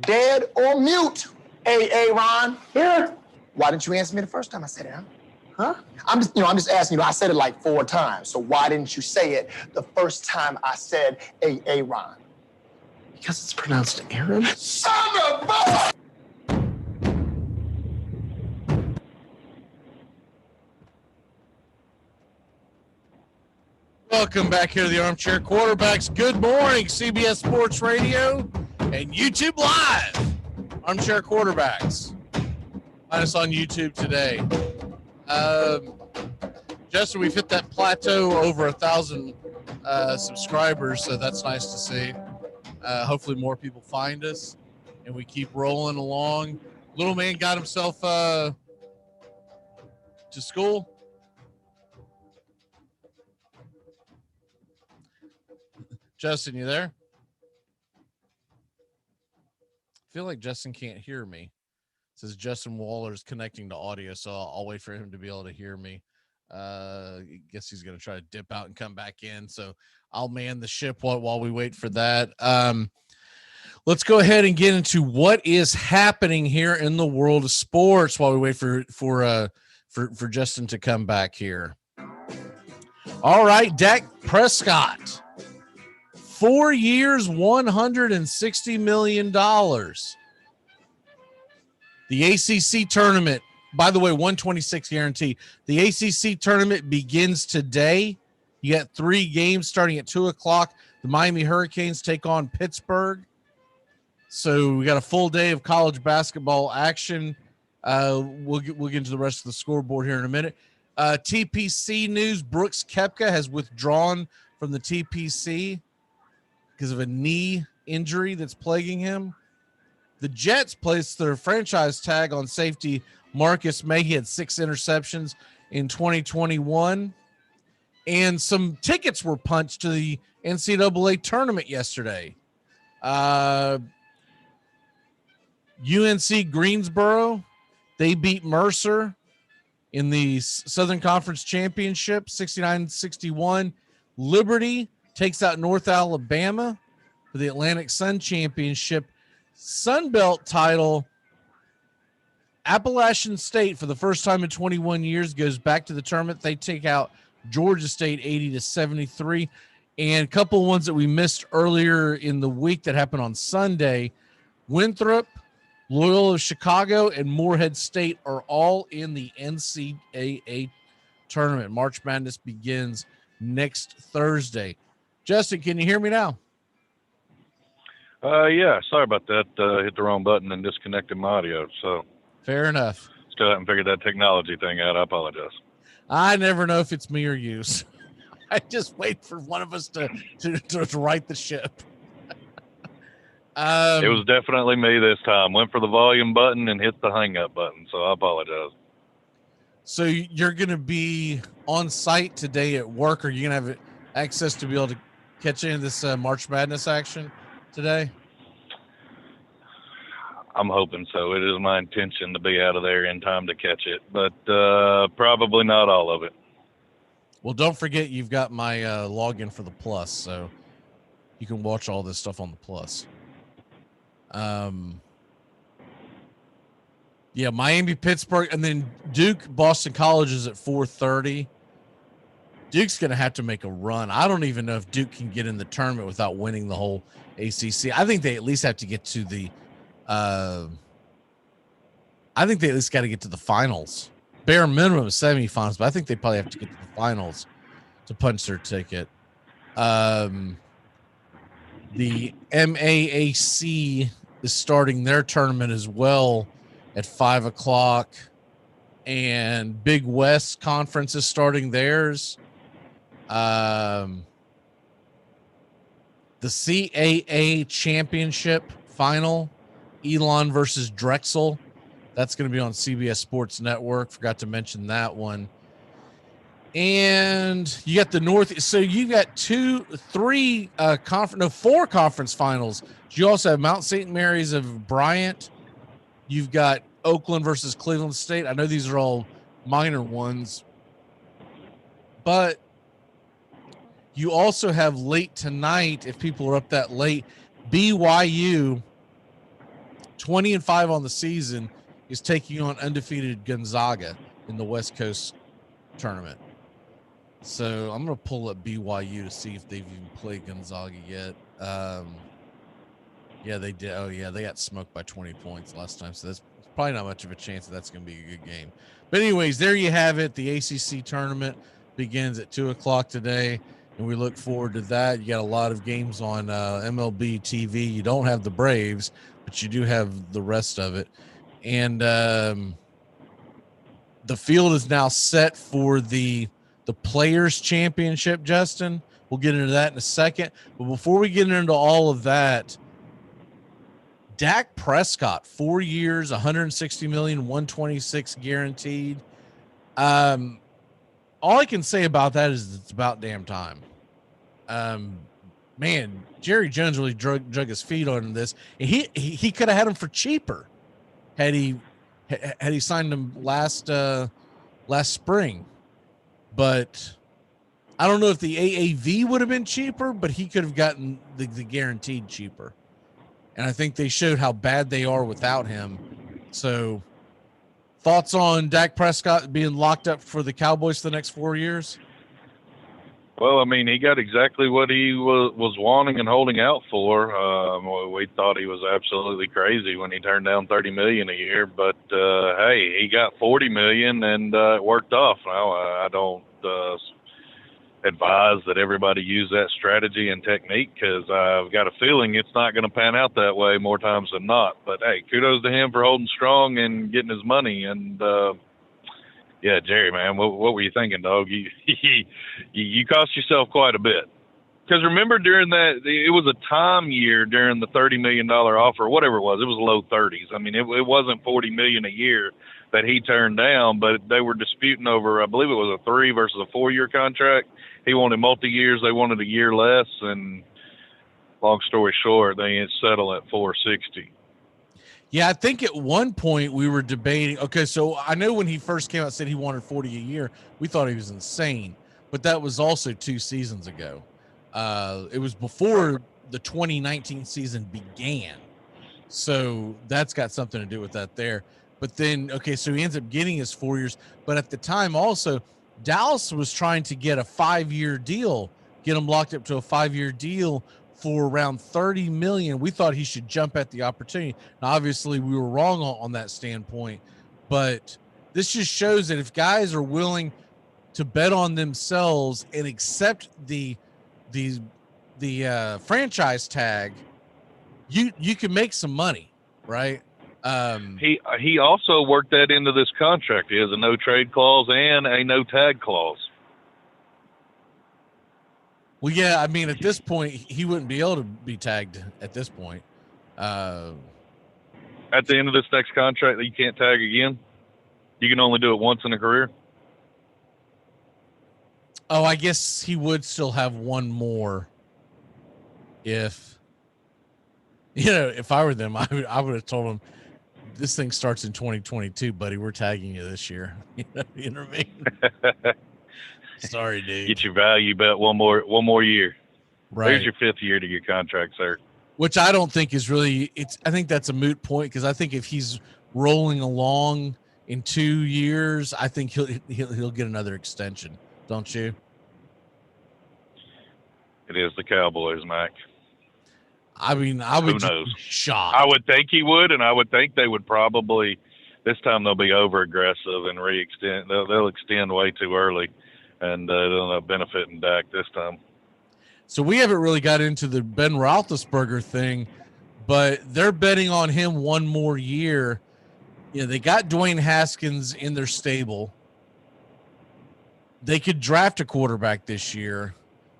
dead, or mute, AA Ron. Here. Why didn't you answer me the first time I said it, huh? I'm just asking you. I said it like 4 times. So why didn't you say it the first time I said AA Ron? Because it's pronounced Aaron. Son of a... Welcome back here to the Armchair Quarterbacks. Good morning, CBS Sports Radio and YouTube Live. Armchair Quarterbacks. Find us on YouTube today. Justin, we've hit that plateau over 1,000 subscribers, so that's nice to see. Hopefully more people find us, and we keep rolling along. Little man got himself to school. Justin, you there? I feel like Justin can't hear me. It says Justin Waller's connecting to audio, so I'll wait for him to be able to hear me. I guess he's going to try to dip out and come back in, so I'll man the ship while we wait for that. Let's go ahead and get into what is happening here in the world of sports while we wait for Justin to come back here. All right, Dak Prescott. 4 years, $160 million. The ACC tournament, by the way, 126 guarantee. The ACC tournament begins today. You got 3 games starting at 2 o'clock. The Miami Hurricanes take on Pittsburgh. So we got a full day of college basketball action. We'll get into the rest of the scoreboard here in a minute. TPC news, Brooks Kepka has withdrawn from the TPC because of a knee injury that's plaguing him. The Jets placed their franchise tag on safety Marcus May. He had 6 interceptions in 2021. And some tickets were punched to the NCAA tournament yesterday. UNC Greensboro, they beat Mercer in the Southern Conference Championship, 69-61. Liberty takes out North Alabama for the Atlantic Sun Championship. Sun Belt title, Appalachian State, for the first time in 21 years, goes back to the tournament. They take out Georgia State 80-73. And a couple of ones that we missed earlier in the week that happened on Sunday, Winthrop, Loyola Chicago, and Morehead State are all in the NCAA tournament. March Madness begins next Thursday. Justin, can you hear me now? Yeah, sorry about that. Hit the wrong button and disconnected my audio. So fair enough. Still haven't figured that technology thing out. I apologize. I never know if it's me or you. So I just wait for one of us to right the ship. It was definitely me this time. Went for the volume button and hit the hang up button. So I apologize. So you're going to be on site today at work, or you're going to have access to be able to catch any of this March Madness action today? I'm hoping so. It is my intention to be out of there in time to catch it, but probably not all of it. Well, don't forget you've got my login for the Plus, so you can watch all this stuff on the Plus. Yeah, Miami, Pittsburgh, and then Duke, Boston College is at 4:30. Duke's going to have to make a run. I don't even know if Duke can get in the tournament without winning the whole ACC. I think they at least have to get to the I think they at least got to get to the finals. Bare minimum semifinals, but I think they probably have to get to the finals to punch their ticket. The MAAC is starting their tournament as well at 5:00, and Big West Conference is starting theirs. The CAA Championship final, Elon versus Drexel. That's going to be on CBS Sports Network. Forgot to mention that one. And you got the North. So you got 4 conference finals. You also have Mount St. Mary's of Bryant. You've got Oakland versus Cleveland State. I know these are all minor ones, but you also have late tonight, if people are up that late, BYU, 20-5 on the season, is taking on undefeated Gonzaga in the West Coast tournament. So I'm going to pull up BYU to see if they've even played Gonzaga yet. Yeah, they did. Oh, yeah, they got smoked by 20 points last time. So that's probably not much of a chance that's going to be a good game. But anyways, there you have it. The ACC tournament begins at 2:00 today, and we look forward to that. You got a lot of games on MLB TV. You don't have the Braves, but you do have the rest of it. And the field is now set for the Players Championship, Justin. We'll get into that in a second. But before we get into all of that, Dak Prescott, 4 years, $160 million, $126 guaranteed. All I can say about that is it's about damn time. Man, Jerry Jones really drug his feet on this. He could have had him for cheaper had he signed him last spring. But I don't know if the AAV would have been cheaper, but he could have gotten the guaranteed cheaper. And I think they showed how bad they are without him. So thoughts on Dak Prescott being locked up for the Cowboys for the next 4 years? Well, I mean, he got exactly what he was wanting and holding out for. We thought he was absolutely crazy when he turned down $30 million a year, but hey, he got $40 million and it worked off. Now I don't advise that everybody use that strategy and technique because I've got a feeling it's not going to pan out that way more times than not. But hey, kudos to him for holding strong and getting his money. And yeah, Jerry, man, what were you thinking, dog? You cost yourself quite a bit. Because remember during that, it was a time year during the $30 million offer, whatever it was low 30s. I mean, it wasn't $40 million a year that he turned down, but they were disputing over, I believe it was a 3 versus a 4-year contract. He wanted multi-years. They wanted a year less. And long story short, they settled at 460. Yeah, I think at one point we were debating. Okay, so I know when he first came out and said he wanted 40 a year, we thought he was insane. But that was also 2 seasons ago. It was before the 2019 season began. So that's got something to do with that there. But then, okay, so he ends up getting his 4 years. But at the time also, Dallas was trying to get a 5-year deal, get him locked up to a 5-year deal for around $30 million. We thought he should jump at the opportunity. Now, obviously, we were wrong on that standpoint. But this just shows that if guys are willing to bet on themselves and accept the franchise tag, you can make some money, right? He also worked that into this contract. He has a no trade clause and a no tag clause. Well, yeah, I mean, at this point, he wouldn't be able to be tagged at this point. At the end of this next contract, you can't tag again. You can only do it once in a career. Oh, I guess he would still have one more. If I were them, I would have told him, this thing starts in 2022, buddy. We're tagging you this year. You know what I mean? Sorry, dude. Get your value bet one more year. Right. There's your 5th year to your contract, sir. Which I don't think is really. I think that's a moot point, because I think if he's rolling along in 2 years, I think he'll get another extension. Don't you? It is the Cowboys, Mac. I mean, I would Who knows? Shocked. I would think he would, and I would think they would probably this time they'll be over aggressive and re-extend. They'll extend way too early, and they'll end up benefiting Dak this time. So we haven't really got into the Ben Roethlisberger thing, but they're betting on him one more year. You know, they got Dwayne Haskins in their stable. They could draft a quarterback this year.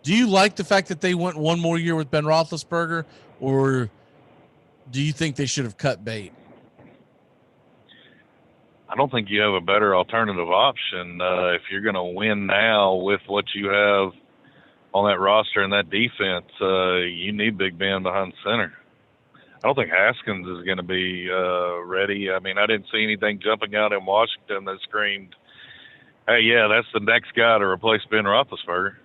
Do you like the fact that they went one more year with Ben Roethlisberger, or do you think they should have cut bait? I don't think you have a better alternative option if you're going to win now with what you have on that roster and that defense. You need Big Ben behind center. I don't think Haskins is going to be ready. I mean, I didn't see anything jumping out in Washington that screamed, hey, yeah, that's the next guy to replace Ben Roethlisberger.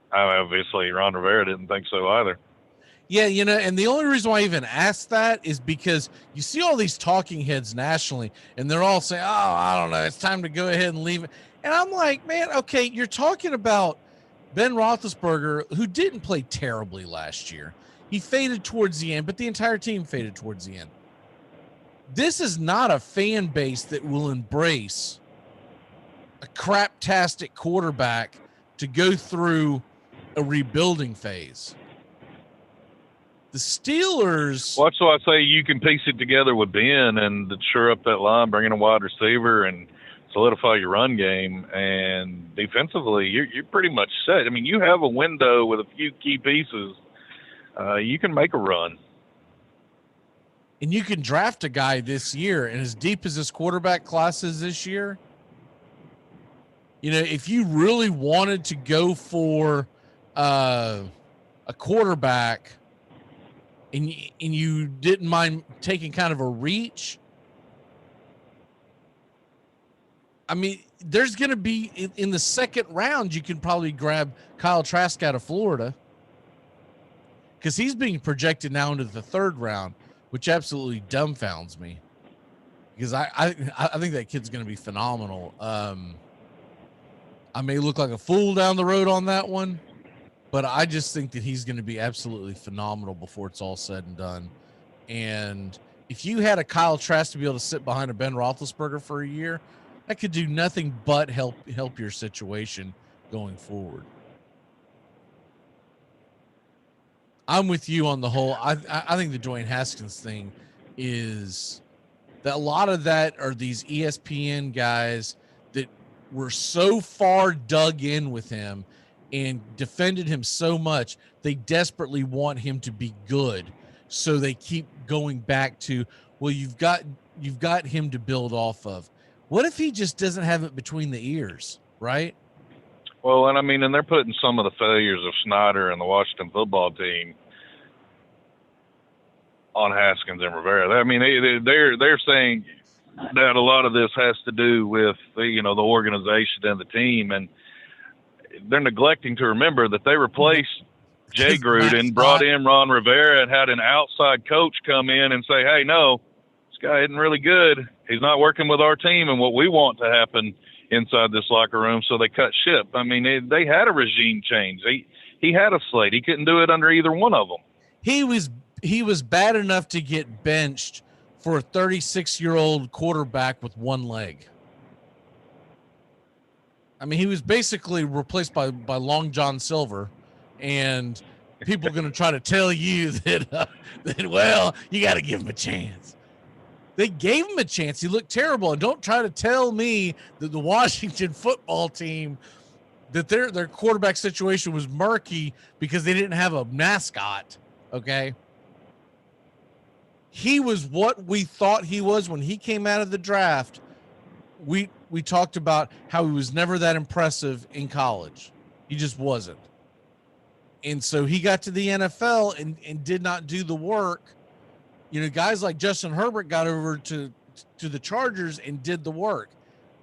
Obviously, Ron Rivera didn't think so either. Yeah, you know, and the only reason why I even asked that is because you see all these talking heads nationally, and they're all saying, oh, I don't know, it's time to go ahead and leave it. And I'm like, man, okay, you're talking about Ben Roethlisberger, who didn't play terribly last year. He faded towards the end, but the entire team faded towards the end. This is not a fan base that will embrace a craptastic quarterback to go through a rebuilding phase. The Steelers. Well, that's why I say you can piece it together with Ben and shore up that line, bring in a wide receiver, and solidify your run game. And defensively, you're pretty much set. I mean, you have a window with a few key pieces. You can make a run. And you can draft a guy this year, and as deep as this quarterback class is this year, you know, if you really wanted to go for a quarterback and you didn't mind taking kind of a reach, I mean, there's going to be in the second round, you can probably grab Kyle Trask out of Florida, because he's being projected now into the third round, which absolutely dumbfounds me, because I think that kid's going to be phenomenal. I may look like a fool down the road on that one, but I just think that he's going to be absolutely phenomenal before it's all said and done. And if you had a Kyle Trask to be able to sit behind a Ben Roethlisberger for a year, that could do nothing but help your situation going forward. I'm with you on the whole. I think the Dwayne Haskins thing is that a lot of that are these ESPN guys that were so far dug in with him, and defended him so much, they desperately want him to be good. So they keep going back to, well, you've got him to build off of. What if he just doesn't have it between the ears, right? Well, and I mean, and they're putting some of the failures of Snyder and the Washington football team on Haskins and Rivera. I mean, they're saying that a lot of this has to do with the organization and the team, and they're neglecting to remember that they replaced Jay Gruden, brought in Ron Rivera, and had an outside coach come in and say, hey, no, this guy isn't really good. He's not working with our team and what we want to happen inside this locker room. So they cut ship. I mean, they had a regime change. He had a slate. He couldn't do it under either one of them. He was bad enough to get benched for a 36-year-old quarterback with one leg. I mean, he was basically replaced by Long John Silver, and people are going to try to tell you that well, you got to give him a chance. They gave him a chance. He looked terrible. And don't try to tell me that the Washington football team, that their quarterback situation was murky because they didn't have a mascot, okay? He was what we thought he was when he came out of the draft. We talked about how he was never that impressive in college. He just wasn't. And so he got to the NFL and did not do the work. You know, guys like Justin Herbert got over to the Chargers and did the work.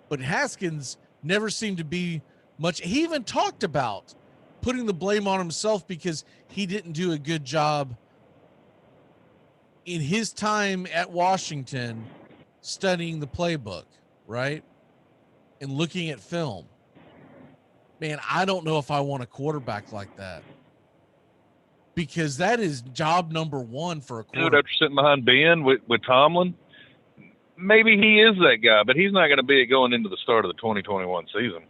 But Haskins never seemed to be much. He even talked about putting the blame on himself because he didn't do a good job in his time at Washington studying the playbook, right? And looking at film. Man, I don't know if I want a quarterback like that. Because that is job number one for a quarterback. Dude, after sitting behind Ben with Tomlin, maybe he is that guy, but he's not going to be it going into the start of the 2021 season.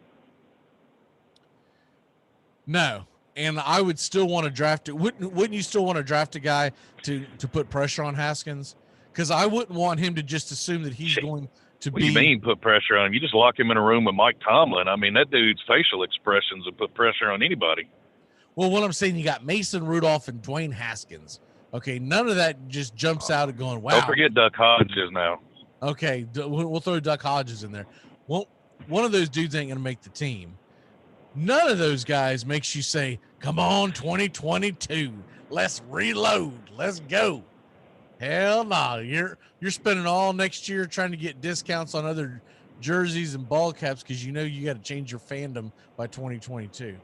No, and I would still want to draft it. Wouldn't you still want to draft a guy to put pressure on Haskins? Because I wouldn't want him to just assume that he's going to What do you mean put pressure on him? You just lock him in a room with Mike Tomlin. I mean, that dude's facial expressions would put pressure on anybody. Well, what I'm saying, you got Mason Rudolph and Dwayne Haskins. Okay, none of that just jumps out and going, wow. Don't forget Duck Hodges now. Okay, we'll throw Duck Hodges in there. Well, one of those dudes ain't going to make the team. None of those guys makes you say, come on, 2022. Let's reload. Let's go. Hell no. You're spending all next year trying to get discounts on other jerseys and ball caps because you know you got to change your fandom by 2022.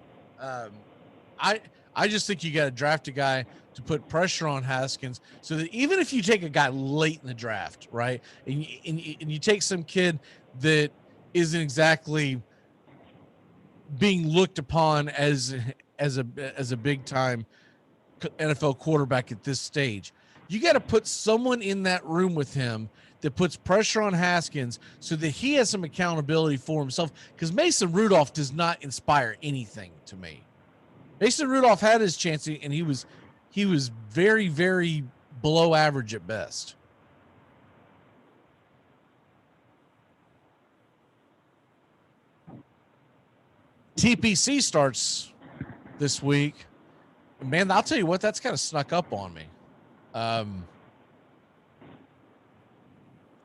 I just think you got to draft a guy to put pressure on Haskins so that even if you take a guy late in the draft, right, and you take some kid that isn't exactly being looked upon as a big time NFL quarterback at this stage, you got to put someone in that room with him that puts pressure on Haskins so that he has some accountability for himself, because Mason Rudolph does not inspire anything to me. Mason Rudolph had his chance, and he was very, very below average at best. TPC starts this week. Man, I'll tell you what, that's kind of snuck up on me. I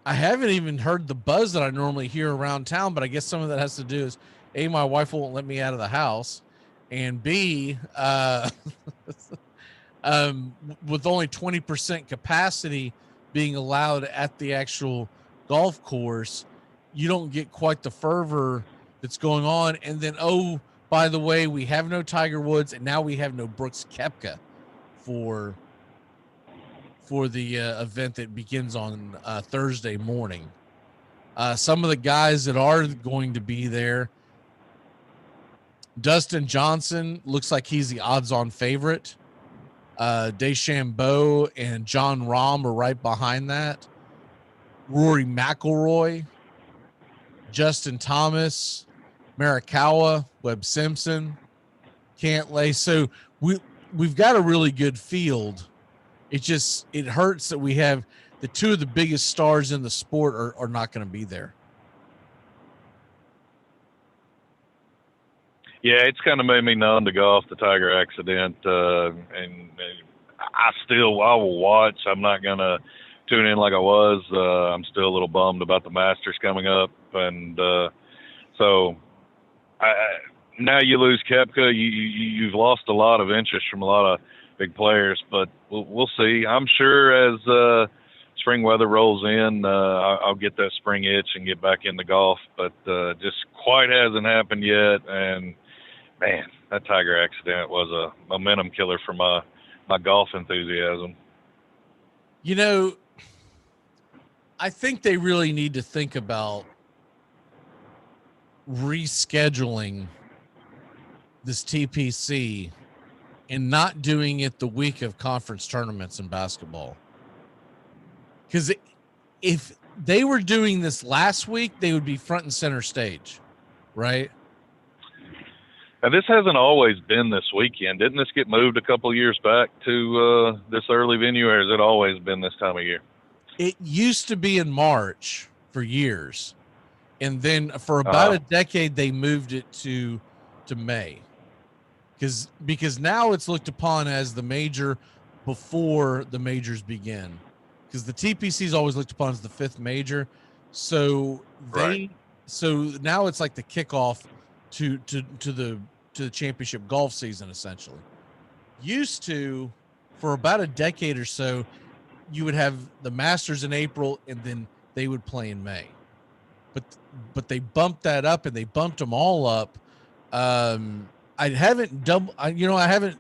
haven't even heard the buzz that I normally hear around town, but I guess some of that has to do is, A, my wife won't let me out of the house, and B, with only 20% capacity being allowed at the actual golf course, you don't get quite the fervor that's going on. And then, oh, by the way, we have no Tiger Woods, and now we have no Brooks Koepka for the event that begins on Thursday morning. Some of the guys that are going to be there, Dustin Johnson looks like he's the odds-on favorite. DeChambeau and John Rahm are right behind that. Rory McIlroy, Justin Thomas, Morikawa, Webb Simpson, Cantlay. So we've got a really good field. It hurts that we have the two of the biggest stars in the sport are not going to be there. Yeah, it's kind of made me numb to golf, the Tiger accident, and I will watch. I'm not gonna tune in like I was. I'm still a little bummed about the Masters coming up, and so now you lose Kepka. You've lost a lot of interest from a lot of big players, but we'll see. I'm sure as spring weather rolls in, I'll get that spring itch and get back into golf, but just quite hasn't happened yet. And man, that Tiger accident was a momentum killer for my golf enthusiasm. You know, I think they really need to think about rescheduling this TPC and not doing it the week of conference tournaments in basketball. Because if they were doing this last week, they would be front and center stage, right? Now, this hasn't always been this weekend. Didn't this get moved a couple of years back to this early venue, or has it always been this time of year? It used to be in March for years, and then for about a decade they moved it to May, because now it's looked upon as the major before the majors begin, because the TPC is always looked upon as the fifth major, so now it's like the kickoff to the championship golf season. Essentially, used to, for about a decade or so, you would have the Masters in April and then they would play in May, but they bumped that up, and they bumped them all up. I haven't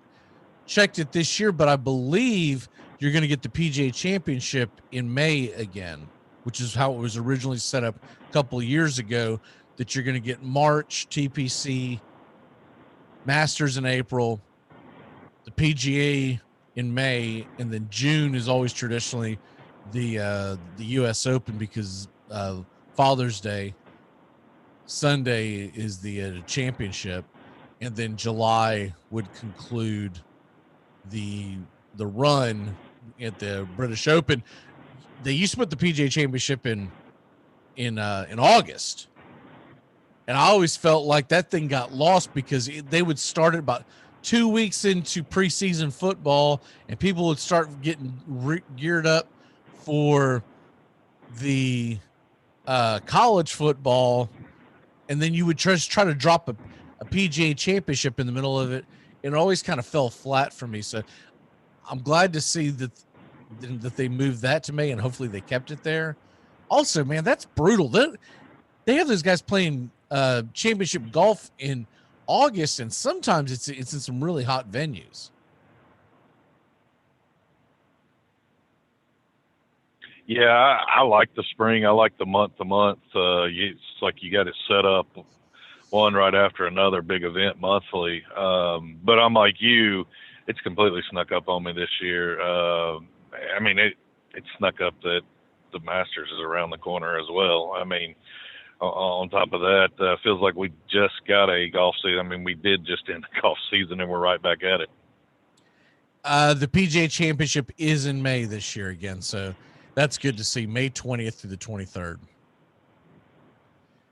checked it this year, but I believe you're going to get the PGA Championship in May again, which is how it was originally set up a couple of years ago, that you're going to get March TPC, Masters in April, the PGA in May, and then June is always traditionally the U.S. Open, because Father's Day Sunday is the championship, and then July would conclude the run at the British Open. They used to put the PGA Championship in August, and I always felt like that thing got lost because they would start it about 2 weeks into preseason football, and people would start getting geared up for the college football, and then you would try to drop a PGA Championship in the middle of it, and it always kind of fell flat for me. So I'm glad to see that they moved that to May, and hopefully they kept it there. Also, man, that's brutal. They have those guys playing championship golf in August, and sometimes it's in some really hot venues. Yeah, I like the spring. I like the month to month. It's like you got it set up one right after another big event monthly. But I'm like you, it's completely snuck up on me this year. I mean, it snuck up that the Masters is around the corner as well. I mean, on top of that, feels like we just got a golf season. I mean, we did just end the golf season, and we're right back at it. The PGA Championship is in May this year again, so that's good to see. May 20th through the 23rd.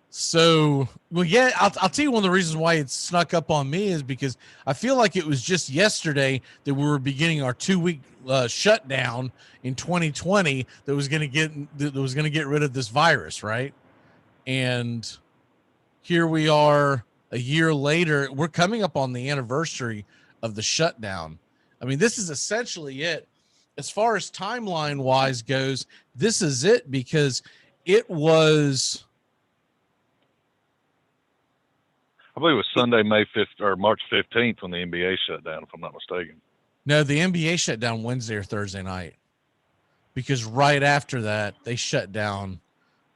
So, well, yeah, I'll tell you one of the reasons why it snuck up on me is because I feel like it was just yesterday that we were beginning our 2-week shutdown in 2020 that was going to get rid of this virus, right? And here we are a year later. We're coming up on the anniversary of the shutdown. I mean, this is essentially it. As far as timeline wise goes, this is it, because it was, I believe it was Sunday, May 5th or March 15th when the NBA shut down, if I'm not mistaken. No, the NBA shut down Wednesday or Thursday night, because right after that they shut down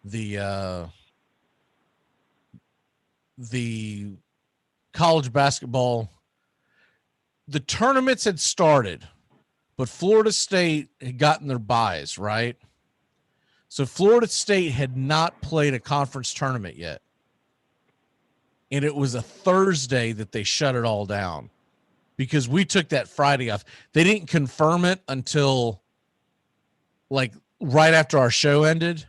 the college basketball. The tournaments had started, but Florida State had gotten their buys, right? So Florida State had not played a conference tournament yet. And it was a Thursday that they shut it all down, because we took that Friday off. They didn't confirm it until like right after our show ended.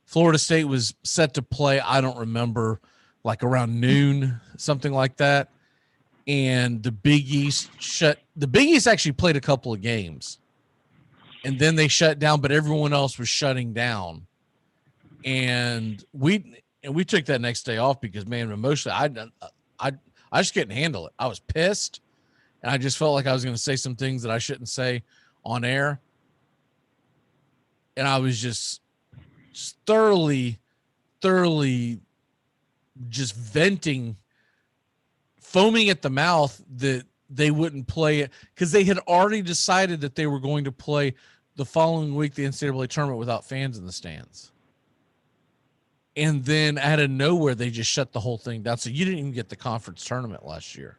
Florida State was set to play, I don't remember, like around noon, something like that. And the Big East actually played a couple of games, and then they shut down, but everyone else was shutting down. And we took that next day off because, man, emotionally, I just couldn't handle it. I was pissed, and I just felt like I was going to say some things that I shouldn't say on air. And I was just thoroughly just venting, foaming at the mouth that they wouldn't play it because they had already decided that they were going to play the following week the NCAA tournament without fans in the stands. And then out of nowhere, they just shut the whole thing down. So you didn't even get the conference tournament last year.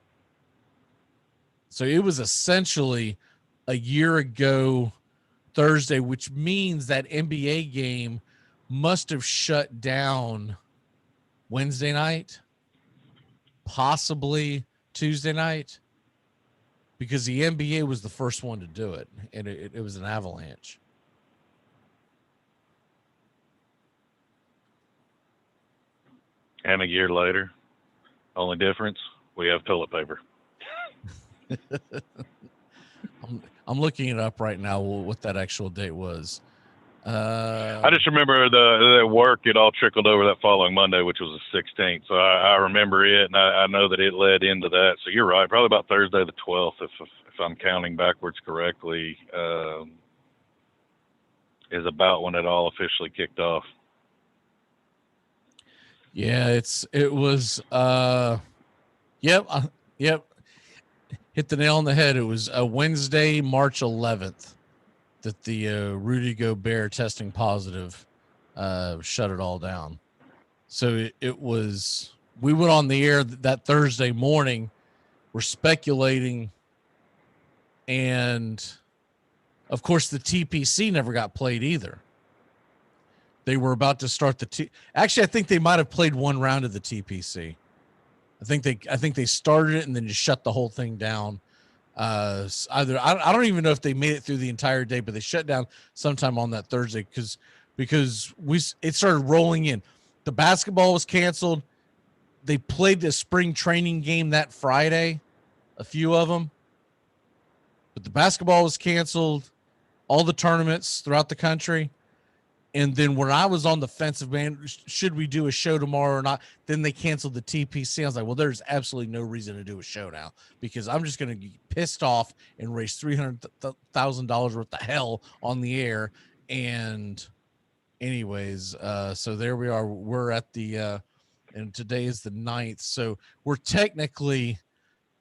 So it was essentially a year ago Thursday, which means that NBA game must have shut down Wednesday night, possibly Tuesday night, because the NBA was the first one to do it, and it was an avalanche. And a year later, only difference, we have toilet paper. I'm looking it up right now, what that actual date was. I just remember the work, it all trickled over that following Monday, which was the 16th. So I remember it, and I know that it led into that. So you're right, probably about Thursday the 12th, if I'm counting backwards correctly, is about when it all officially kicked off. Yeah, it was yep. Hit the nail on the head. It was Wednesday, March 11th that the Rudy Gobert testing positive shut it all down. So it was, we went on the air that Thursday morning. We're speculating, and of course the TPC never got played either. They were about to start actually, I think they might have played one round of the TPC. I think they started it and then just shut the whole thing down. I don't even know if they made it through the entire day, but they shut down sometime on that Thursday because it started rolling in. The basketball was canceled. They played the spring training game that Friday, a few of them, but the basketball was canceled. All the tournaments throughout the country. And then when I was on the fence of, man, should we do a show tomorrow or not? Then they canceled the TPC. I was like, well, there's absolutely no reason to do a show now because I'm just going to get pissed off and raise $300,000 worth of hell on the air. And anyways, so there we are. We're at the, and today is the 9th. So we're technically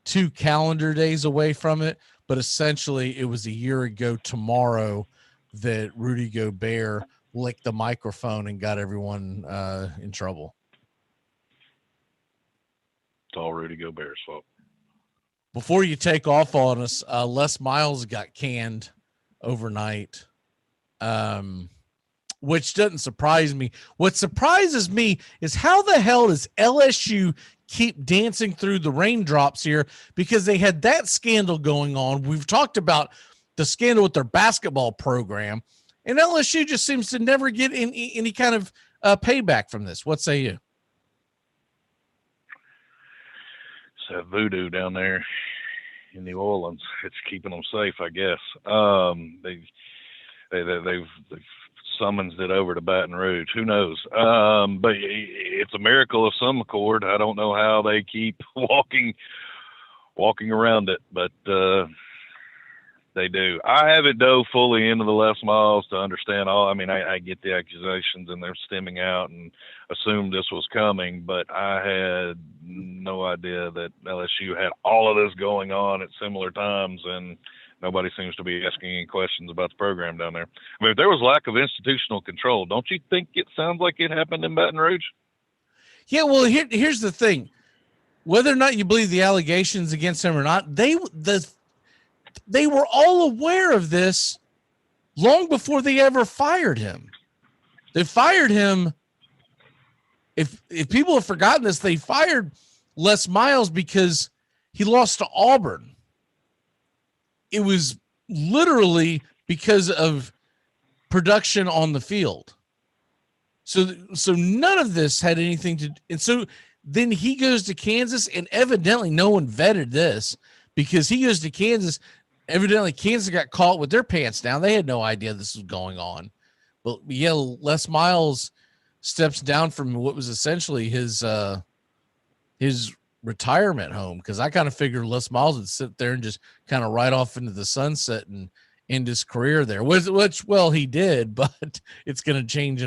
2 calendar days away from it, but essentially it was a year ago tomorrow that Rudy Gobert licked the microphone and got everyone in trouble. It's all Rudy Gobert's fault. Before you take off on us, Les Miles got canned overnight, which doesn't surprise me. What surprises me is how the hell does LSU keep dancing through the raindrops here, because they had that scandal going on. We've talked about the scandal with their basketball program, and LSU just seems to never get any kind of payback from this. What say you? It's that voodoo down there in New Orleans. It's keeping them safe, I guess. They've summonsed it over to Baton Rouge. Who knows? But it's a miracle of some accord. I don't know how they keep walking around it, but they do. I haven't dove fully into the Les Miles to understand all. I mean, I get the accusations and they're stemming out and assumed this was coming, but I had no idea that LSU had all of this going on at similar times, and nobody seems to be asking any questions about the program down there. I mean, if there was lack of institutional control, don't you think it sounds like it happened in Baton Rouge? Yeah, well, here's the thing. Whether or not you believe the allegations against him or not, they were all aware of this long before they ever fired him. They fired him. If people have forgotten this, they fired Les Miles because he lost to Auburn. It was literally because of production on the field. So none of this had anything to, and so Then he goes to Kansas, and evidently no one vetted this because he goes to Kansas. Evidently, Kansas got caught with their pants down. They had no idea this was going on. But yeah, Les Miles steps down from what was essentially his retirement home, because I kind of figured Les Miles would sit there and just kind of ride off into the sunset and end his career there, which well, he did, but it's going to change.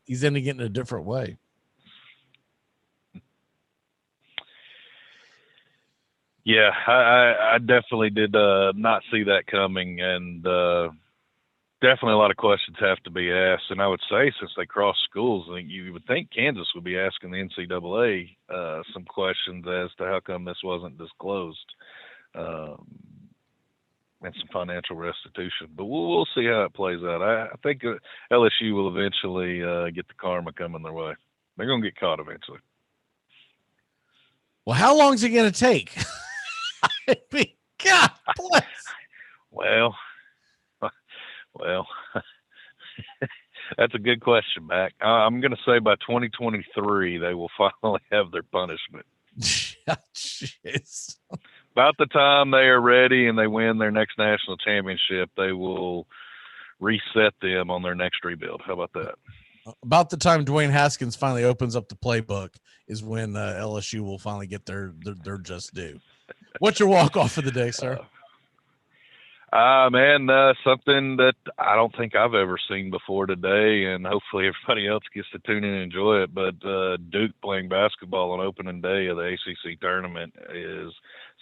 He's ending it in a different way. Yeah, I definitely did not see that coming, and definitely a lot of questions have to be asked. And I would say, since they crossed schools, I think you would think Kansas would be asking the NCAA some questions as to how come this wasn't disclosed, and some financial restitution. But we'll see how it plays out. I think LSU will eventually get the karma coming their way. They're going to get caught eventually. Well, how long is it going to take? I mean, God bless. Well, that's a good question, Mac. I'm going to say by 2023, they will finally have their punishment. Jeez. About the time they are ready and they win their next national championship, they will reset them on their next rebuild. How about that? About the time Dwayne Haskins finally opens up the playbook is when LSU will finally get their just due. What's your walk-off for the day, sir? Man, something that I don't think I've ever seen before today, and hopefully everybody else gets to tune in and enjoy it. But Duke playing basketball on opening day of the ACC tournament is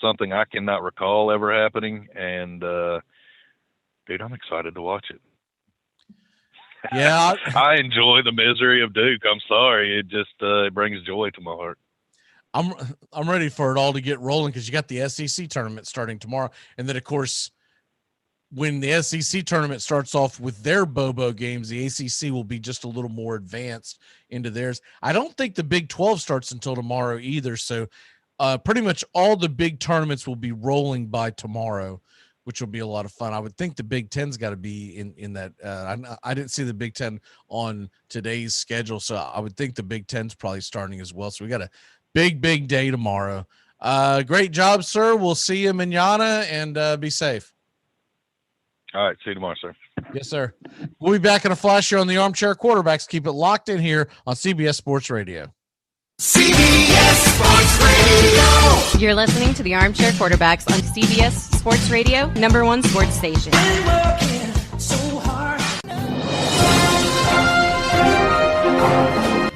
something I cannot recall ever happening. And, dude, I'm excited to watch it. Yeah. I enjoy the misery of Duke. I'm sorry. It just it brings joy to my heart. I'm ready for it all to get rolling, because you got the SEC tournament starting tomorrow. And then, of course, when the SEC tournament starts off with their Bobo games, the ACC will be just a little more advanced into theirs. I don't think the Big 12 starts until tomorrow either. So pretty much all the big tournaments will be rolling by tomorrow, which will be a lot of fun. I would think the Big 10's got to be in that. I didn't see the Big 10 on today's schedule, so I would think the Big 10's probably starting as well. So we got a big day tomorrow. Great job, sir. We'll see you mañana, and be safe. All right. See you tomorrow, sir. Yes, sir. We'll be back in a flash here on the Armchair Quarterbacks. Keep it locked in here on CBS Sports Radio. CBS Sports Radio. You're listening to the Armchair Quarterbacks on CBS Sports Radio, #1 sports station.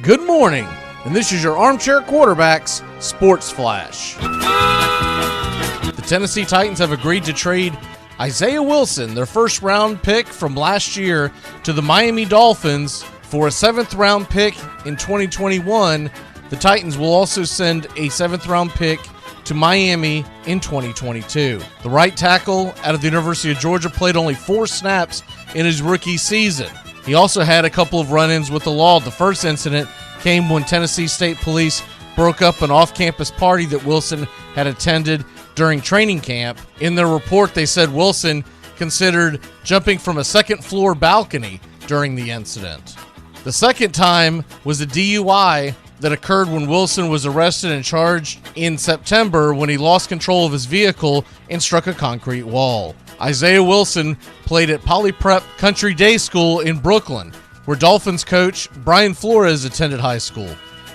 Good morning, and this is your Armchair Quarterbacks Sports Flash. The Tennessee Titans have agreed to trade Isaiah Wilson, their first-round pick from last year, to the Miami Dolphins for a 7th-round pick in 2021. The Titans will also send a 7th-round pick to Miami in 2022. The right tackle out of the University of Georgia played only 4 snaps in his rookie season. He also had a couple of run-ins with the law. The first incident came when Tennessee State Police broke up an off-campus party that Wilson had attended during training camp. In their report, they said Wilson considered jumping from a second-floor balcony during the incident. The second time was a DUI that occurred when Wilson was arrested and charged in September when he lost control of his vehicle and struck a concrete wall. Isaiah Wilson played at Poly Prep Country Day School in Brooklyn, where Dolphins coach Brian Flores attended high school.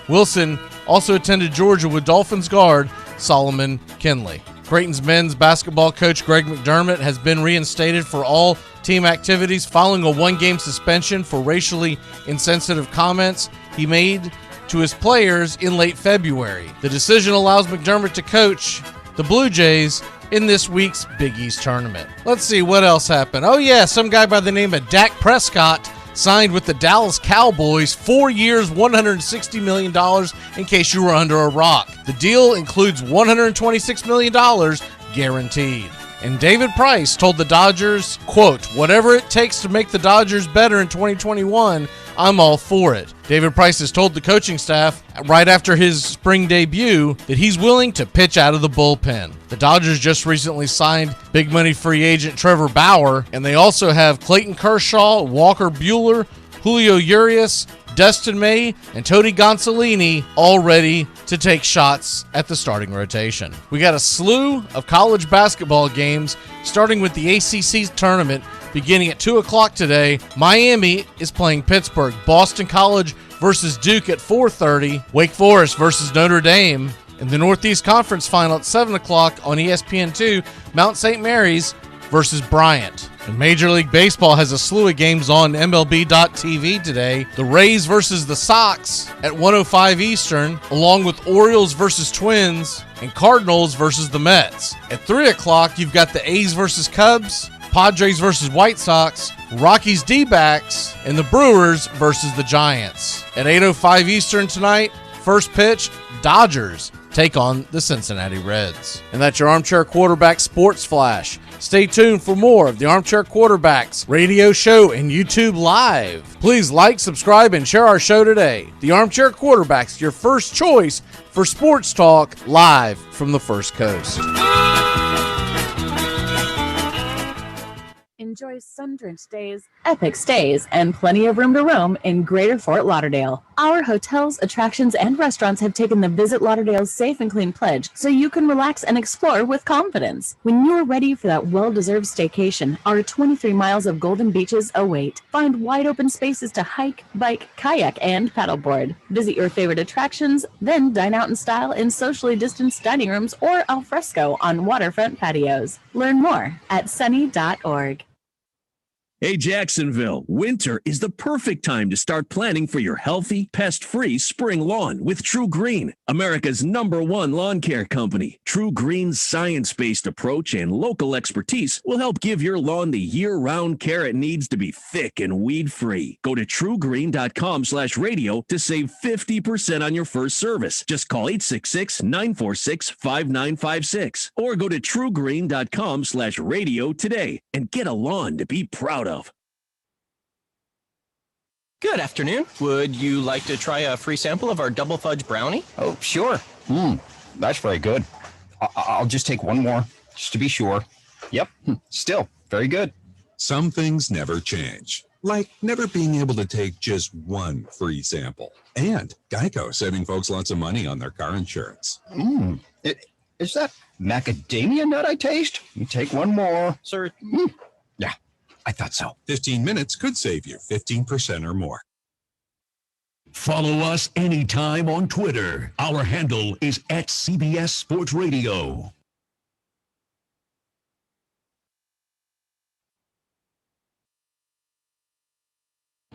Wilson also attended Georgia with Dolphins guard Solomon Kinley. Creighton's men's basketball coach Greg McDermott has been reinstated for all team activities following a 1-game suspension for racially insensitive comments he made to his players in late February. The decision allows McDermott to coach the Blue Jays in this week's Big East tournament. Let's see what else happened. Oh yeah, some guy by the name of Dak Prescott signed with the Dallas Cowboys, 4 years, $160 million, in case you were under a rock. The deal includes $126 million guaranteed. And David Price told the Dodgers, quote, "Whatever it takes to make the Dodgers better in 2021, I'm all for it." David Price has told the coaching staff right after his spring debut that he's willing to pitch out of the bullpen. The Dodgers just recently signed big money free agent Trevor Bauer, and they also have Clayton Kershaw, Walker Buehler, Julio Urias, Dustin May, and Tony Gonzalini all ready to take shots at the starting rotation. We got a slew of college basketball games, starting with the ACC tournament beginning at 2 o'clock today. Miami is playing Pittsburgh. Boston College versus Duke at 4:30. Wake Forest versus Notre Dame. In the Northeast Conference Final at 7 o'clock on ESPN2, Mount St. Mary's versus Bryant. And Major League Baseball has a slew of games on MLB.TV today. The Rays versus the Sox at 1:05 Eastern, along with Orioles versus Twins and Cardinals versus the Mets. At 3 o'clock, you've got the A's versus Cubs, Padres versus White Sox, Rockies D-backs, and the Brewers versus the Giants. At 8:05 Eastern tonight, first pitch, Dodgers take on the Cincinnati Reds. And that's your Armchair Quarterback Sports Flash. Stay tuned for more of the Armchair Quarterbacks radio show and YouTube Live. Please like, subscribe, and share our show today. The Armchair Quarterbacks, your first choice for sports talk, live from the First Coast. Enjoy sun-drenched days, epic stays, and plenty of room to roam in Greater Fort Lauderdale. Our hotels, attractions, and restaurants have taken the Visit Lauderdale's Safe and Clean pledge, so you can relax and explore with confidence. When you're ready for that well-deserved staycation, our 23 miles of golden beaches await. Find wide-open spaces to hike, bike, kayak, and paddleboard. Visit your favorite attractions, then dine out in style in socially distanced dining rooms or al fresco on waterfront patios. Learn more at sunny.org. Hey, Jacksonville, winter is the perfect time to start planning for your healthy, pest-free spring lawn with True Green, America's #1 lawn care company. True Green's science-based approach and local expertise will help give your lawn the year-round care it needs to be thick and weed-free. Go to truegreen.com/radio to save 50% on your first service. Just call 866-946-5956 or go to truegreen.com/radio today and get a lawn to be proud of. Good afternoon. Would you like to try a free sample of our double fudge brownie? Oh, sure. That's very good. I'll just take one more, just to be sure. Yep, still very good. Some things never change, like never being able to take just one free sample. And Geico saving folks lots of money on their car insurance. Is that macadamia nut I taste? You take one more. Sir. Yeah, I thought so. 15 minutes could save you 15% or more. Follow us anytime on Twitter. Our handle is @CBS Sports Radio.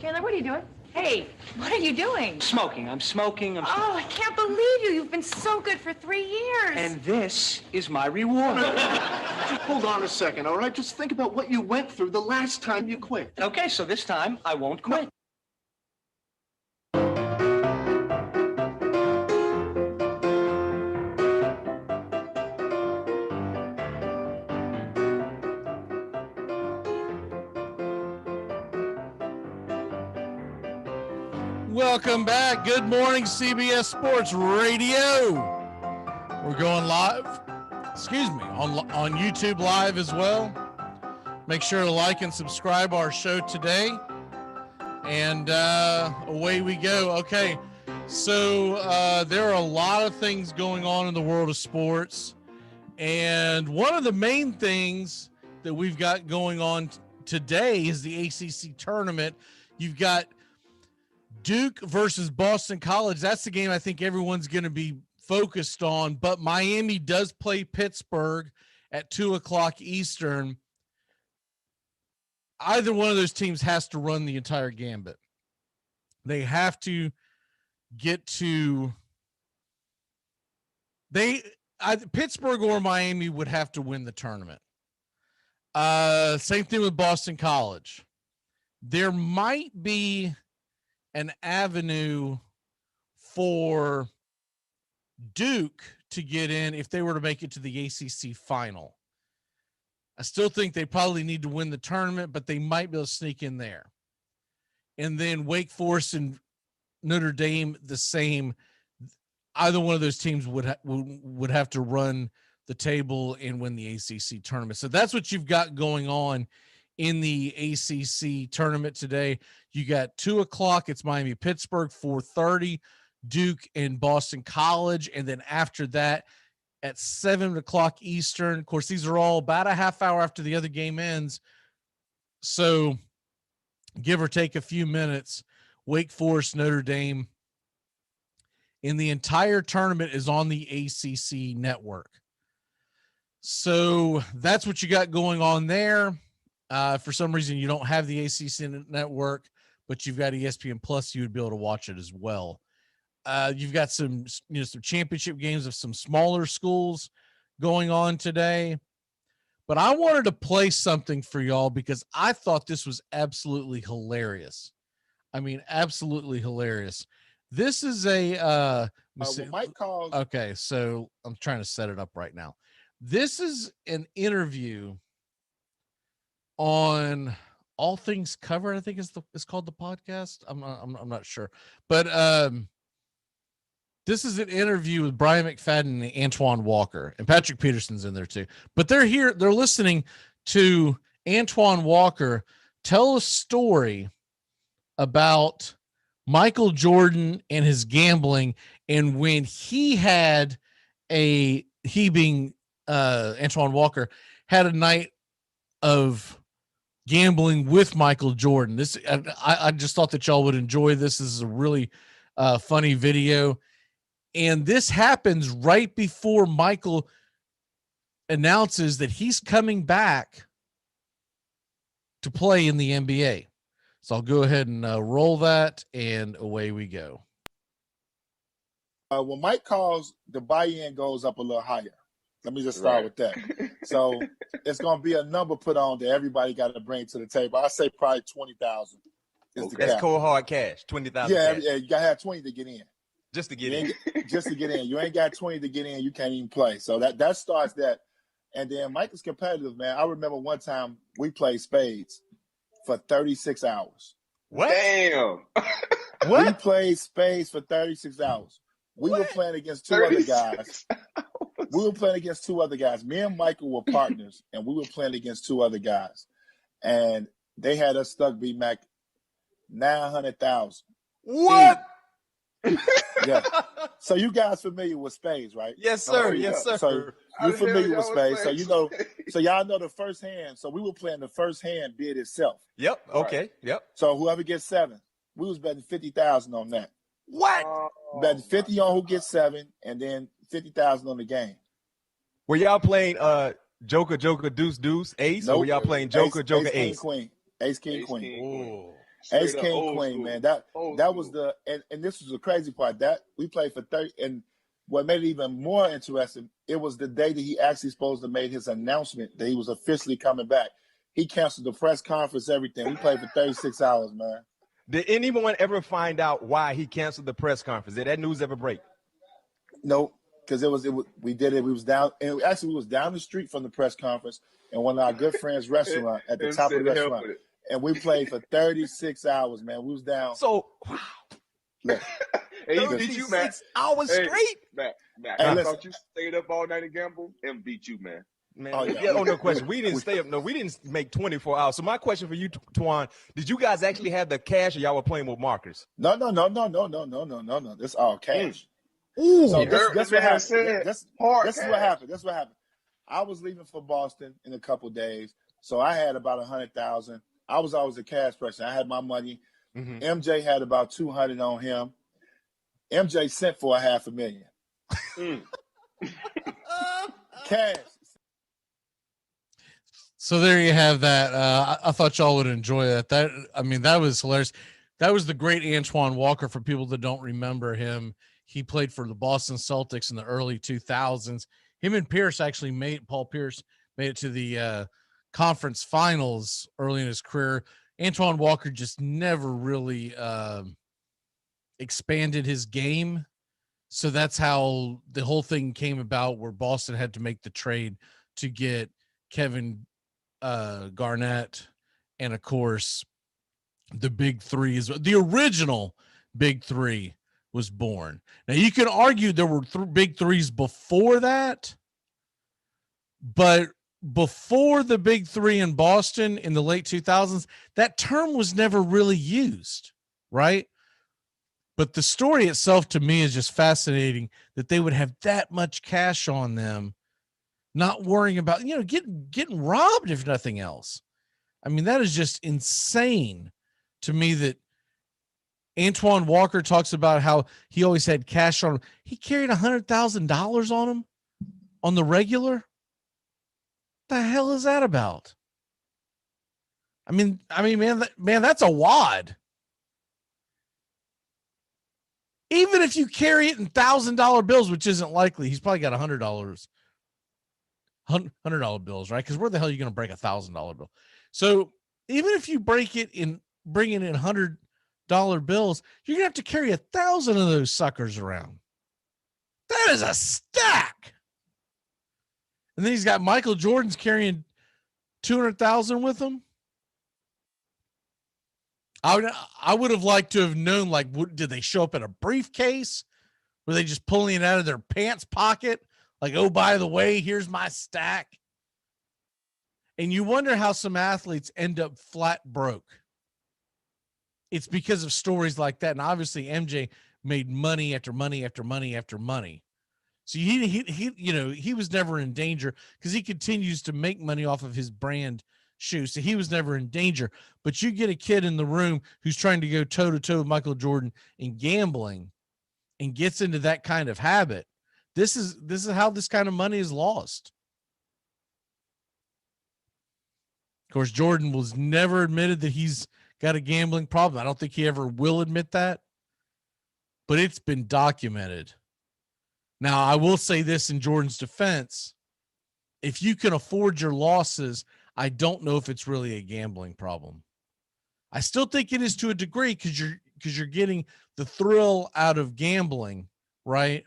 Taylor, what are you doing? Hey, what are you doing? Smoking. I'm smoking. Oh, I can't believe you. You've been so good for 3 years. And this is my reward. Just hold on a second, all right? Just think about what you went through the last time you quit. Okay, so this time I won't quit. Welcome back. Good morning, CBS Sports Radio. We're going live, on YouTube Live as well. Make sure to like and subscribe our show today. And away we go. Okay, so there are a lot of things going on in the world of sports. And one of the main things that we've got going on today is the ACC tournament. You've got Duke versus Boston College. That's the game I think everyone's going to be focused on, but Miami does play Pittsburgh at 2 o'clock Eastern. Either one of those teams has to run the entire gambit. They have to get to Pittsburgh or Miami would have to win the tournament. Same thing with Boston College. There might be an avenue for Duke to get in if they were to make it to the ACC final. I still think they probably need to win the tournament, but they might be able to sneak in there. And then Wake Forest and Notre Dame, the same. Either one of those teams would have to run the table and win the ACC tournament. So that's what you've got going on in the ACC tournament today. You got 2:00. It's Miami Pittsburgh, 4:30 Duke and Boston College, and then after that at 7:00 Eastern. Of course, these are all about a half hour after the other game ends, so give or take a few minutes. Wake Forest, Notre Dame, and the entire tournament is on the ACC network. So that's what you got going on there. For some reason, you don't have the ACC network, but you've got ESPN Plus. You would be able to watch it as well. You've got some championship games of some smaller schools going on today. But I wanted to play something for y'all because I thought this was absolutely hilarious. I mean, absolutely hilarious. This is a Mike calls. Okay, so I'm trying to set it up right now. This is an interview on All Things Covered, I think it's called the podcast. I'm not sure. But this is an interview with Brian McFadden and Antoine Walker, and Patrick Peterson's in there too. But they're listening to Antoine Walker tell a story about Michael Jordan and his gambling, and when Antoine Walker had a night of gambling with Michael Jordan. I just thought that y'all would enjoy this. This is a really funny video. And this happens right before Michael announces that he's coming back to play in the NBA. So I'll go ahead and roll that, and away we go. When Mike calls, the buy-in goes up a little higher. Let me just start with that. So it's going to be a number put on that everybody got to bring to the table. I say probably 20,000 is the cap. That's cold hard cash, 20,000. Yeah, you got to have 20 to get in. Just to get in. Just to get in. You ain't got 20 to get in, you can't even play. So that starts that. And then Mike is competitive, man. I remember one time we played spades for 36 hours. What? Damn. What? We played spades for 36 hours. We were playing against two other guys. We were playing against two other guys. Me and Michael were partners, and we were playing against two other guys. And they had us stuck, B-Mac, 900,000. What? Yeah. So you guys familiar with spades, right? Yes, sir. Yes, sir. So you're familiar with spades. So so y'all know the first hand. So we were playing the first hand bid itself. Yep. Okay. Right. Yep. So whoever gets 7, we was betting 50,000 on that. What? Betting 50 on who gets 7, and then 50,000 on the game. Were y'all playing Joker, Deuce, Deuce, Ace? Nope. Or were y'all playing Joker, Ace? King, Queen. Ace, King, Queen. Ooh. Ace, King, Queen, man. That was the and this was the crazy part. That we played for 30, and what made it even more interesting, it was the day that he actually supposed to make his announcement that he was officially coming back. He canceled the press conference, everything. We played for 36 hours, man. Did anyone ever find out why he canceled the press conference? Did that news ever break? Nope, because we did it. We was down, and actually we was down the street from the press conference, and one of our good friends' restaurant at the top of the restaurant. And we played for 36 hours, man. We was down. So, wow. Look, hey, he beat you, man. 6 hours straight? Matt, hey, I thought you stayed up all night and gambled and beat you, man. Man, no question. We didn't stay up. No, we didn't make 24 hours. So my question for you, Twan, did you guys actually have the cash, or y'all were playing with markers? No. This all cash. Ooh, so that's what happened. This is what happened. I was leaving for Boston in a couple of days, so I had about 100,000. I was always a cash person. I had my money. Mm-hmm. MJ had about 200 on him. MJ sent for $500,000. Cash. So there you have that. I thought y'all would enjoy that. That was hilarious. That was the great Antoine Walker. For people that don't remember him, he played for the Boston Celtics in the early 2000s. Him and Paul Pierce made it to the conference finals early in his career. Antoine Walker just never really expanded his game. So that's how the whole thing came about, where Boston had to make the trade to get Kevin Garnett, and of course the big three the original big three was born. Now you can argue there were big threes before that, but before the big three in Boston in the late 2000s, that term was never really used, right? But the story itself to me is just fascinating that they would have that much cash on them, not worrying about, getting robbed if nothing else. I mean, that is just insane to me that Antoine Walker talks about how he always had cash on him. He carried $100,000 on him on the regular. What the hell is that about? I mean, man, that's a wad. Even if you carry it in $1,000 bills, which isn't likely, he's probably got $100 bills, right? Because where the hell are you going to break $1,000 bill? So even if you bring it in $100 bills, you're gonna have to carry 1,000 of those suckers around. That is a stack. And then he's got Michael Jordan's carrying 200,000 with him. I would have liked to have known, like, did they show up in a briefcase? Were they just pulling it out of their pants pocket? Like, oh, by the way, here's my stack. And you wonder how some athletes end up flat broke. It's because of stories like that. And obviously MJ made money after money after money after money. So he was never in danger because he continues to make money off of his brand shoes. So he was never in danger. But you get a kid in the room who's trying to go toe to toe with Michael Jordan in gambling and gets into that kind of habit. This is how this kind of money is lost. Of course, Jordan was never admitted that he's got a gambling problem. I don't think he ever will admit that, but it's been documented. Now, I will say this in Jordan's defense. If you can afford your losses, I don't know if it's really a gambling problem. I still think it is to a degree because you're getting the thrill out of gambling, right?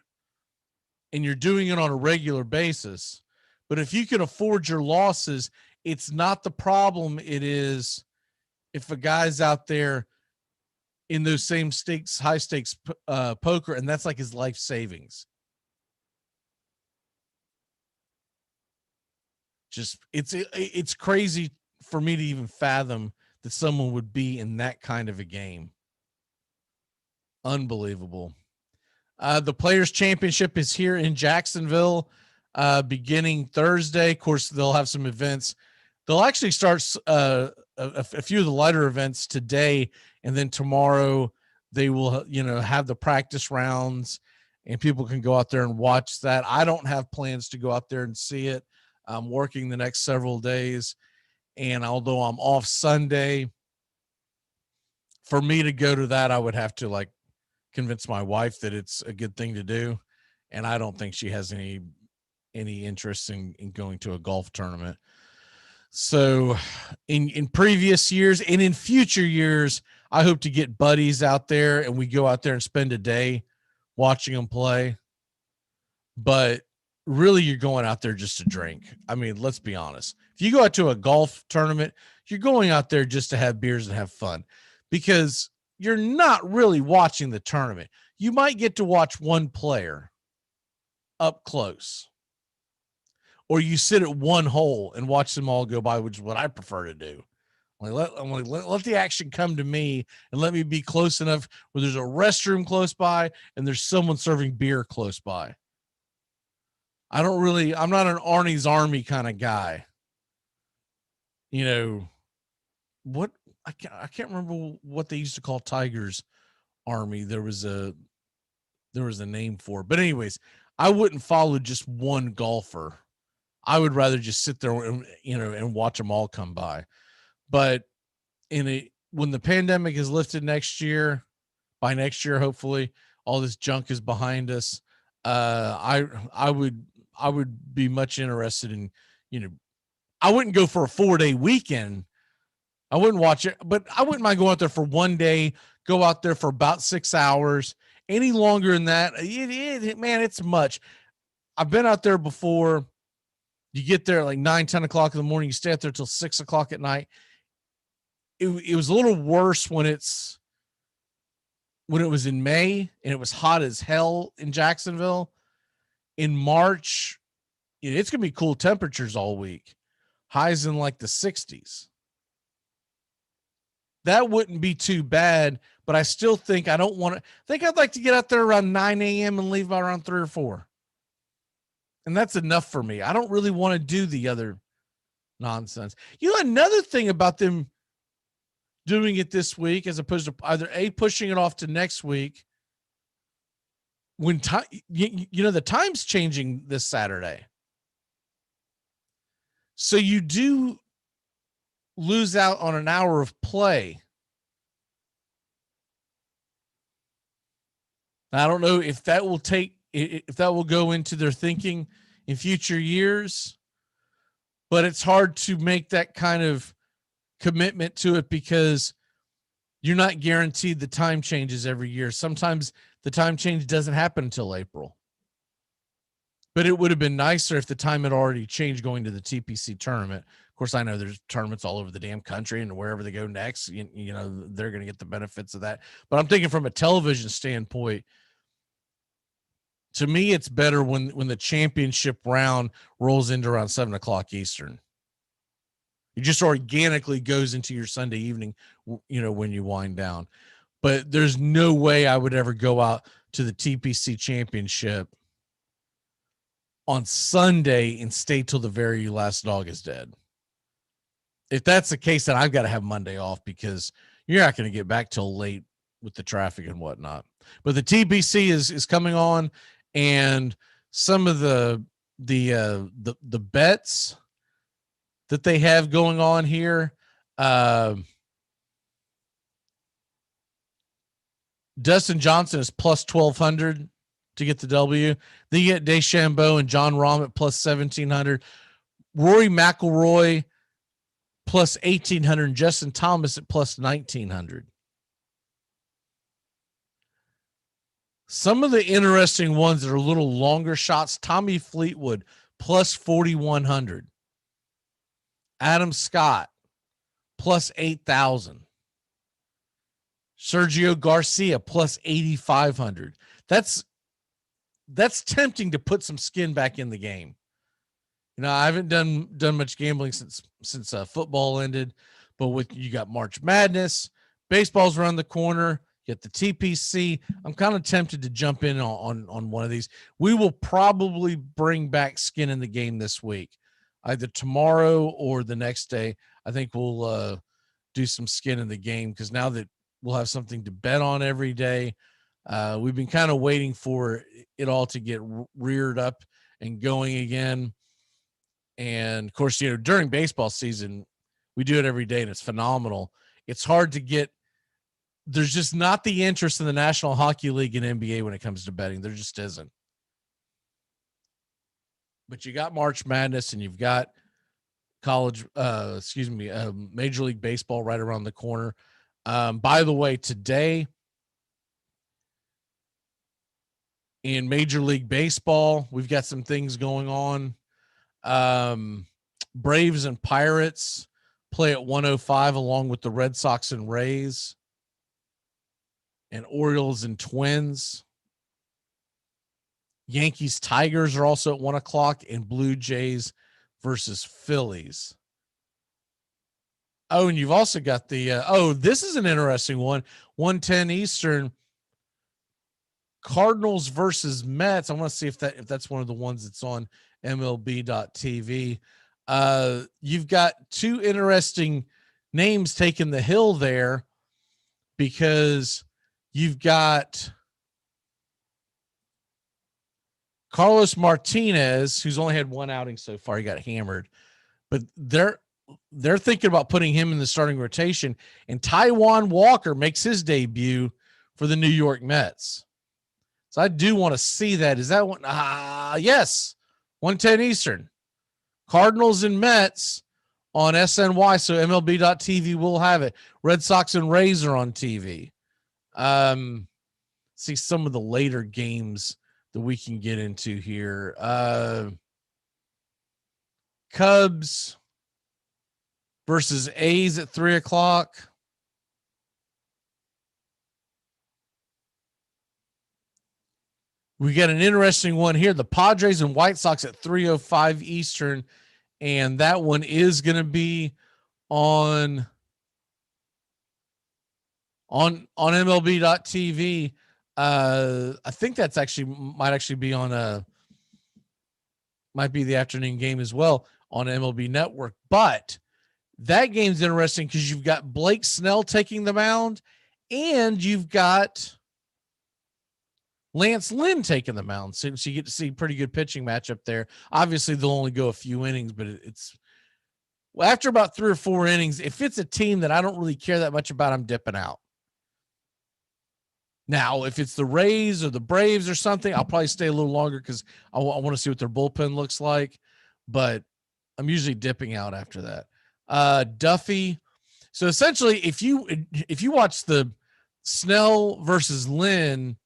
And you're doing it on a regular basis. But if you can afford your losses, it's not the problem. It is if a guy's out there in those same stakes, high stakes poker, and that's like his life savings. Just it's crazy for me to even fathom that someone would be in that kind of a game. Unbelievable. The Players Championship is here in Jacksonville beginning Thursday. Of course, they'll have some events. They'll actually start a few of the lighter events today, and then tomorrow they will, have the practice rounds, and people can go out there and watch that. I don't have plans to go out there and see it. I'm working the next several days, and although I'm off Sunday, for me to go to that, I would have to convince my wife that it's a good thing to do, and I don't think she has any interest in going to a golf tournament. So in previous years and in future years, I hope to get buddies out there and we go out there and spend a day watching them play. But really, you're going out there just to drink. I mean, let's be honest. If you go out to a golf tournament, you're going out there just to have beers and have fun because you're not really watching the tournament. You might get to watch one player up close. Or you sit at one hole and watch them all go by, which is what I prefer to do. Let the action come to me and let me be close enough where there's a restroom close by and there's someone serving beer close by. I'm not an Arnie's Army kind of guy. I can't remember what they used to call Tiger's Army. There was a name for it. But anyways, I wouldn't follow just one golfer. I would rather just sit there and watch them all come by. But when the pandemic is lifted by next year, hopefully all this junk is behind us. I would be much interested in, I wouldn't go for a 4-day weekend. I wouldn't watch it, but I wouldn't mind going out there for one day, go out there for about 6 hours. Any longer than that, man, it's much. I've been out there before. You get there like 9, 10 o'clock in the morning. You stay out there till 6 o'clock at night. It was a little worse when it was in May and it was hot as hell in Jacksonville. In March, it's going to be cool temperatures all week. highs in like the 60s. That wouldn't be too bad, but I still think I'd like to get out there around 9 a.m. and leave by around 3 or 4. And that's enough for me. I don't really want to do the other nonsense. Another thing about them doing it this week, as opposed to either pushing it off to next week, when time, the time's changing this Saturday. So you do lose out on an hour of play. I don't know if that will go into their thinking in future years, but it's hard to make that kind of commitment to it because you're not guaranteed the time changes every year. Sometimes the time change doesn't happen until April. But it would have been nicer if the time had already changed going to the TPC tournament. Of course, I know there's tournaments all over the damn country, and wherever they go next, they're going to get the benefits of that. But I'm thinking from a television standpoint, to me, it's better when the championship round rolls into around 7 o'clock Eastern. It just organically goes into your Sunday evening, when you wind down. But there's no way I would ever go out to the TPC championship on Sunday and stay till the very last dog is dead. If that's the case, then I've got to have Monday off because you're not going to get back till late with the traffic and whatnot. But the TPC is coming on, and some of the bets that they have going on here. Dustin Johnson is plus 1,200 to get the W. Then you get DeChambeau and John Rahm at plus 1,700. Rory McIlroy plus 1,800 and Justin Thomas at plus 1,900. Some of the interesting ones that are a little longer shots, Tommy Fleetwood plus 4,100. Adam Scott plus 8,000. Sergio Garcia plus 8,500. That's tempting to put some skin back in the game. I haven't done much gambling since football ended, but you got March Madness, baseball's around the corner, you got the TPC. I'm kind of tempted to jump in on one of these. We will probably bring back skin in the game this week, either tomorrow or the next day. I think we'll do some skin in the game because now that we'll have something to bet on every day. We've been kind of waiting for it all to get reared up and going again. And of course, during baseball season, we do it every day and it's phenomenal. It's hard to get, there's just not the interest in the National Hockey League and NBA when it comes to betting. There just isn't. But you got March Madness and you've got Major League Baseball right around the corner. By the way, today in Major League Baseball, we've got some things going on. Braves and Pirates play at 1:05 along with the Red Sox and Rays, and Orioles and Twins. Yankees Tigers are also at 1 o'clock, and Blue Jays versus Phillies. Oh, and you've also got the this is an interesting one. 1:10 Eastern. Cardinals versus Mets. I want to see if that's one of the ones that's on MLB.tv. You've got two interesting names taking the hill there because you've got Carlos Martinez, who's only had one outing so far. He got hammered, but they're thinking about putting him in the starting rotation, and Taijuan Walker makes his debut for the New York Mets. So I do want to see that. Is that one? Yes. 1:10 Eastern. Cardinals and Mets on SNY. So MLB.tv will have it. Red Sox and Rays are on TV. See some of the later games that we can get into here. Cubs versus A's at 3 o'clock. We got an interesting one here. The Padres and White Sox at 3:05 Eastern, and that one is going to be on MLB.TV. I think that's might be on might be the afternoon game as well on MLB Network. But that game's interesting because you've got Blake Snell taking the mound, and you've got Lance Lynn taking the mound. So you get to see pretty good pitching matchup there. Obviously, they'll only go a few innings, but it's after about 3 or 4 innings, if it's a team that I don't really care that much about, I'm dipping out. Now, if it's the Rays or the Braves or something, I'll probably stay a little longer because I want to see what their bullpen looks like. But I'm usually dipping out after that. Duffy. So essentially, if you watch the Snell versus Lynn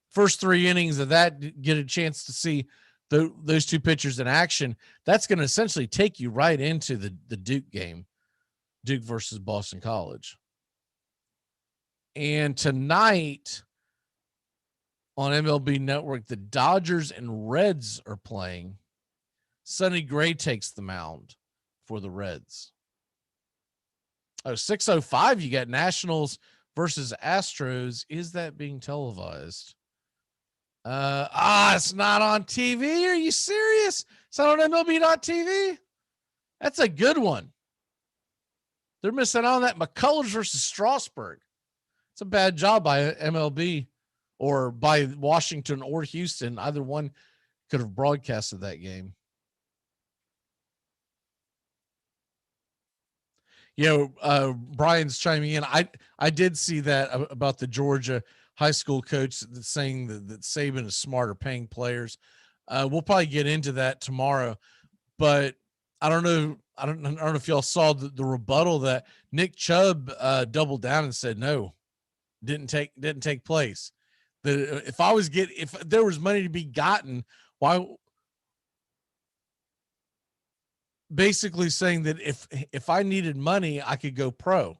first 3 innings of that, get a chance to see those 2 pitchers in action, that's going to essentially take you right into the Duke game, Duke versus Boston College. And tonight on MLB Network, the Dodgers and Reds are playing. Sonny Gray takes the mound for the Reds. 6:05, you got Nationals versus Astros. Is that being televised? It's not on TV. Are you serious? It's not on MLB.TV? That's a good one. They're missing out on that. McCullers versus Strasburg. It's a bad job by MLB or by Washington or Houston. Either one could have broadcasted that game. Brian's chiming in. I did see that about the Georgia high school coach that's saying that Saban is smarter paying players. We'll probably get into that tomorrow, but I don't know. I don't know if y'all saw the rebuttal that Nick Chubb doubled down and said no, didn't take place. That if there was money to be gotten, why? Basically saying that if I needed money, I could go pro.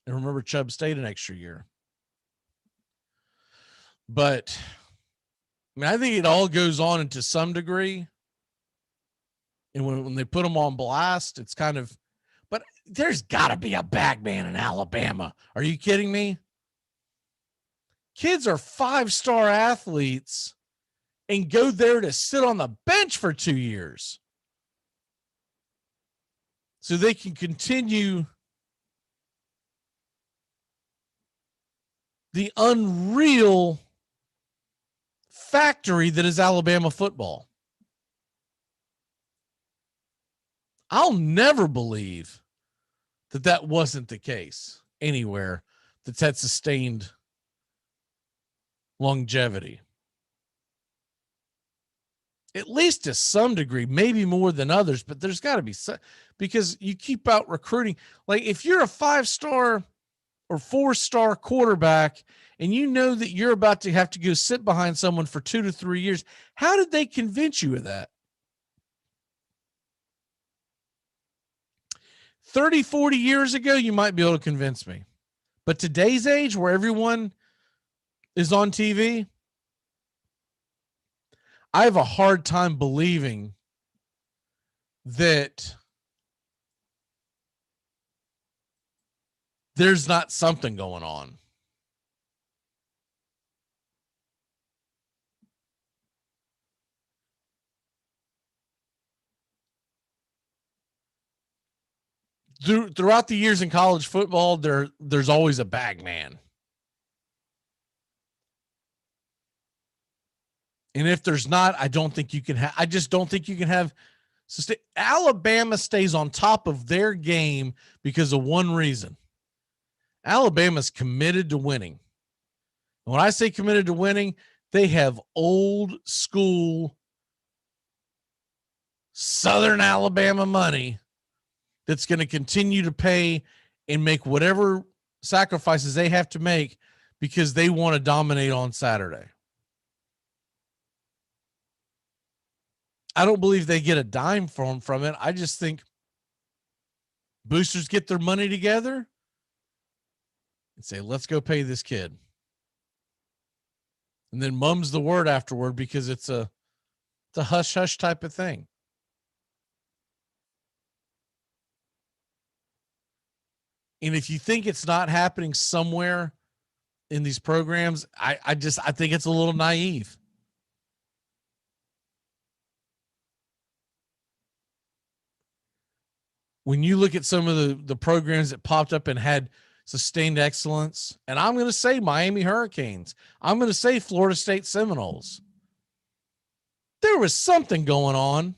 And remember, Chubb stayed an extra year. But I think it all goes on to some degree. And when they put them on blast, it's kind of, but there's got to be a bag man in Alabama. Are you kidding me? Kids are 5-star athletes and go there to sit on the bench for 2 years so they can continue the unreal factory that is Alabama football. I'll never believe that wasn't the case anywhere that's had sustained longevity. At least to some degree, maybe more than others, but there's got to be some, because you keep out recruiting. Like if you're a 5-star or 4-star quarterback and you know that you're about to have to go sit behind someone for 2 to 3 years, how did they convince you of that? 30, 40 years ago, you might be able to convince me. But today's age where everyone is on TV, I have a hard time believing that there's not something going on. Throughout the years in college football, there's always a bag man. And if there's not, I don't think you can have, I just don't think you can have. Alabama stays on top of their game because of one reason. Alabama's committed to winning. And when I say committed to winning, they have old school Southern Alabama money that's going to continue to pay and make whatever sacrifices they have to make because they want to dominate on Saturday. I don't believe they get a dime from it. I just think boosters get their money together and say, let's go pay this kid. And then mum's the word afterward because it's a hush-hush type of thing. And if you think it's not happening somewhere in these programs, I think it's a little naive. When you look at some of the programs that popped up and had sustained excellence, and I'm going to say Miami Hurricanes, I'm going to say Florida State Seminoles, there was something going on.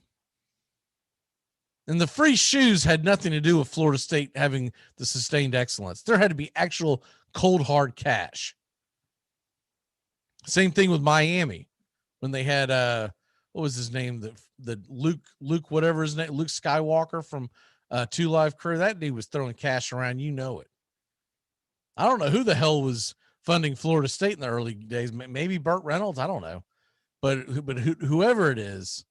And the free shoes had nothing to do with Florida State having the sustained excellence. There had to be actual cold, hard cash. Same thing with Miami when they had, what was his name? The Luke, whatever his name, Luke Skywalker from 2 Live Crew. That dude was throwing cash around. You know it. I don't know who the hell was funding Florida State in the early days. Maybe Burt Reynolds. I don't know. But whoever it is,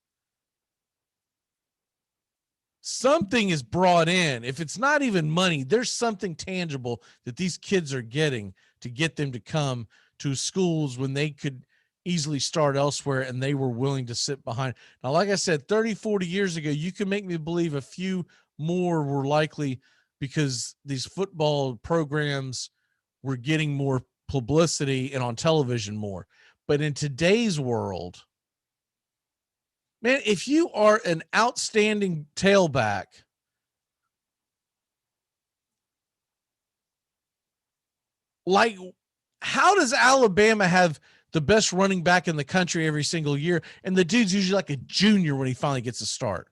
something is brought in. If it's not even money, there's something tangible that these kids are getting to get them to come to schools when they could easily start elsewhere and they were willing to sit behind. Now, like I said, 30, 40 years ago, you can make me believe a few more were likely because these football programs were getting more publicity and on television more. But in today's world, man, if you are an outstanding tailback, like, how does Alabama have the best running back in the country every single year, and the dude's usually like a junior when he finally gets a start?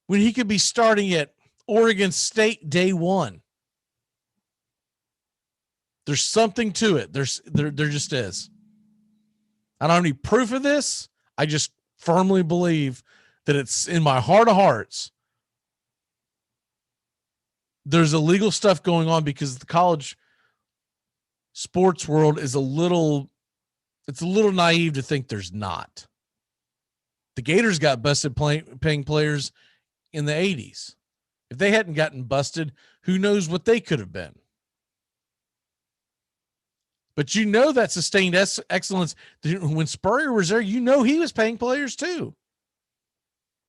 When he could be starting at Oregon State day one. There's something to it. There just is. I don't have any proof of this. I just firmly believe that it's in my heart of hearts. There's illegal stuff going on because the college sports world is a little naive to think there's not. The Gators got busted paying players in the 80s. If they hadn't gotten busted, who knows what they could have been. But you know that sustained excellence. When Spurrier was there, you know he was paying players too.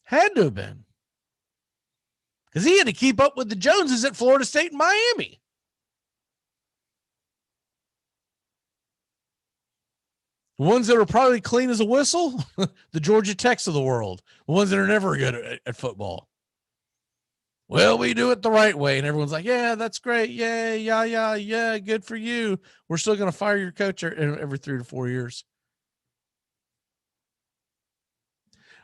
Had to have been. Because he had to keep up with the Joneses at Florida State and Miami. The ones that are probably clean as a whistle, the Georgia Techs of the world. The ones that are never good at football. Well, we do it the right way. And everyone's like, yeah, that's great. Yeah, good for you. We're still going to fire your coach every 3 to 4 years.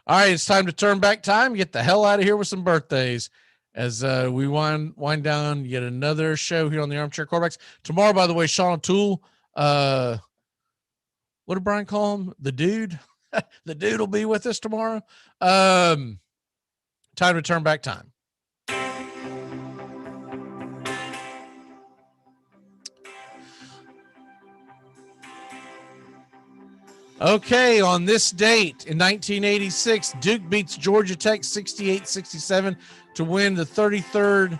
All right, it's time to turn back time. Get the hell out of here with some birthdays as we wind down yet another show here on the Armchair Quarterbacks. Tomorrow, by the way, Sean O'Toole, what did Brian call him? The dude? The dude will be with us tomorrow. Time to turn back time. Okay, on this date in 1986, Duke beats Georgia Tech 68-67 to win the 33rd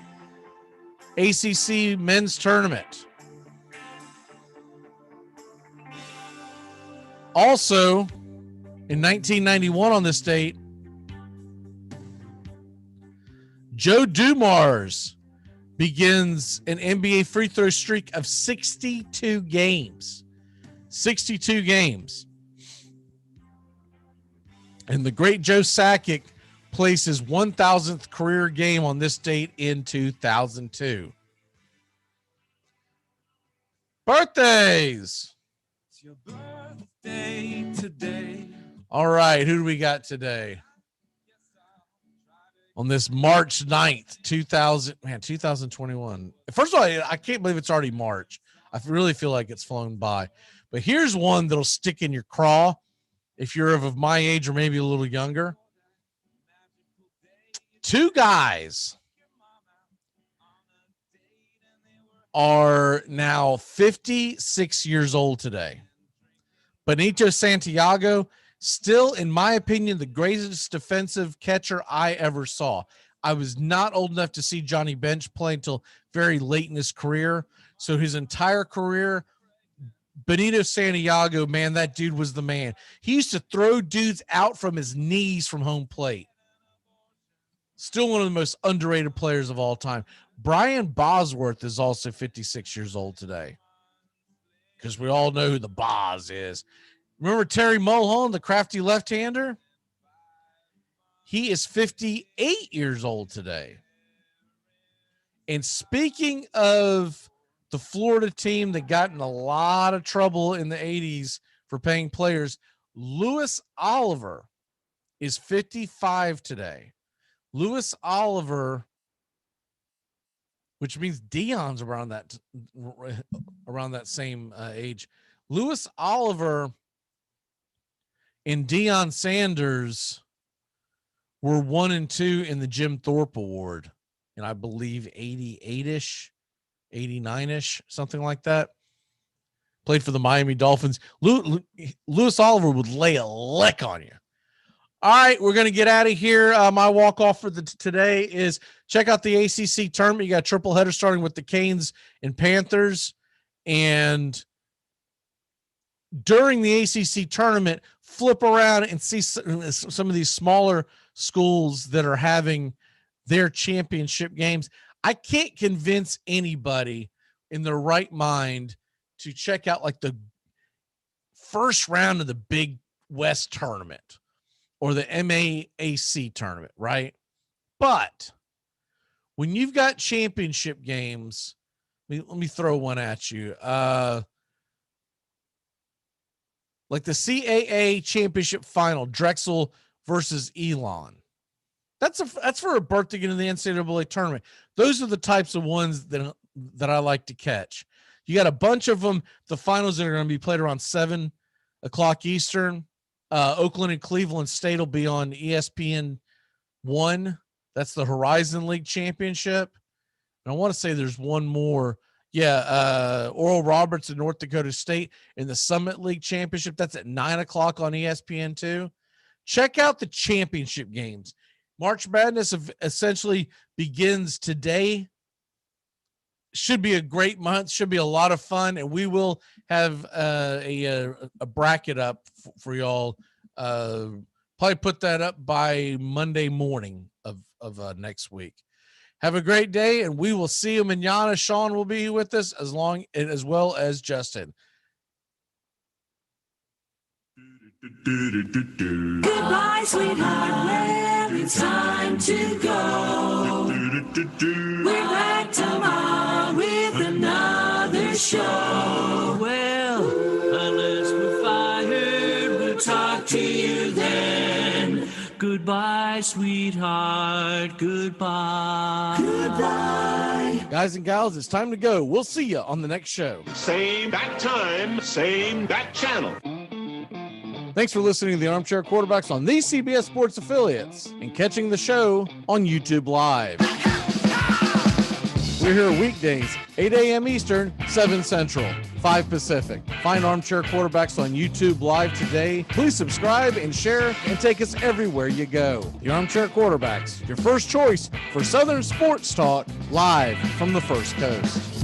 ACC men's tournament. Also, in 1991 on this date, Joe Dumars begins an NBA free throw streak of 62 games. 62 games. And the great Joe Sakic placed his 1,000th career game on this date in 2002. Birthdays. It's your birthday today. All right, who do we got today? On this March 9th, 2021. First of all, I can't believe it's already March. I really feel like it's flown by. But here's one that'll stick in your craw if you're of my age or maybe a little younger. 2 guys are now 56 years old today. Benito Santiago, still, in my opinion, the greatest defensive catcher I ever saw. I was not old enough to see Johnny Bench play until very late in his career. So his entire career, Benito Santiago, man, that dude was the man. He used to throw dudes out from his knees from home plate. Still one of the most underrated players of all time. Brian Bosworth is also 56 years old today, because we all know who the Boz is. Remember Terry Mulholland, the crafty left-hander? He is 58 years old today. And speaking of the Florida team that got in a lot of trouble in the 80s for paying players, Louis Oliver is 55 today. Louis Oliver, which means Dion's around that same age. Louis Oliver and Deion Sanders were 1 and 2 in the Jim Thorpe Award, and I believe 88-ish, 89-ish, something like that. Played for the Miami Dolphins. Louis Oliver would lay a lick on you. All right, we're going to get out of here. My walk-off for today is check out the ACC tournament. You got a triple header starting with the Canes and Panthers. And during the ACC tournament, flip around and see some of these smaller schools that are having their championship games. I can't convince anybody in their right mind to check out like the first round of the Big West tournament or the MAAC tournament, right? But when you've got championship games, let me throw one at you. Like the CAA championship final, Drexel versus Elon. That's for a berth to get in the NCAA tournament. Those are the types of ones that I like to catch. You got a bunch of them. The finals that are going to be played around 7 o'clock Eastern. Oakland and Cleveland State will be on ESPN 1. That's the Horizon League Championship. And I want to say there's one more. Yeah, Oral Roberts and North Dakota State in the Summit League Championship. That's at 9 o'clock on ESPN 2. Check out the championship games. March Madness essentially begins today. Should be a great month. Should be a lot of fun, and we will have a bracket up for y'all. Probably put that up by Monday morning of next week. Have a great day, and we will see you manana. Sean will be with us as well as Justin. Goodbye, sweetheart, well, it's time to go. We're back tomorrow with another show. Well, unless we're fired, we'll talk to you then. Goodbye, sweetheart, goodbye. Goodbye. Guys and gals, it's time to go. We'll see you on the next show. Same bat time, same bat channel. Thanks for listening to the Armchair Quarterbacks on these CBS Sports affiliates and catching the show on YouTube Live. We're here weekdays, 8 a.m. Eastern, 7 Central, 5 Pacific. Find Armchair Quarterbacks on YouTube Live today. Please subscribe and share and take us everywhere you go. The Armchair Quarterbacks, your first choice for Southern sports talk, live from the First Coast.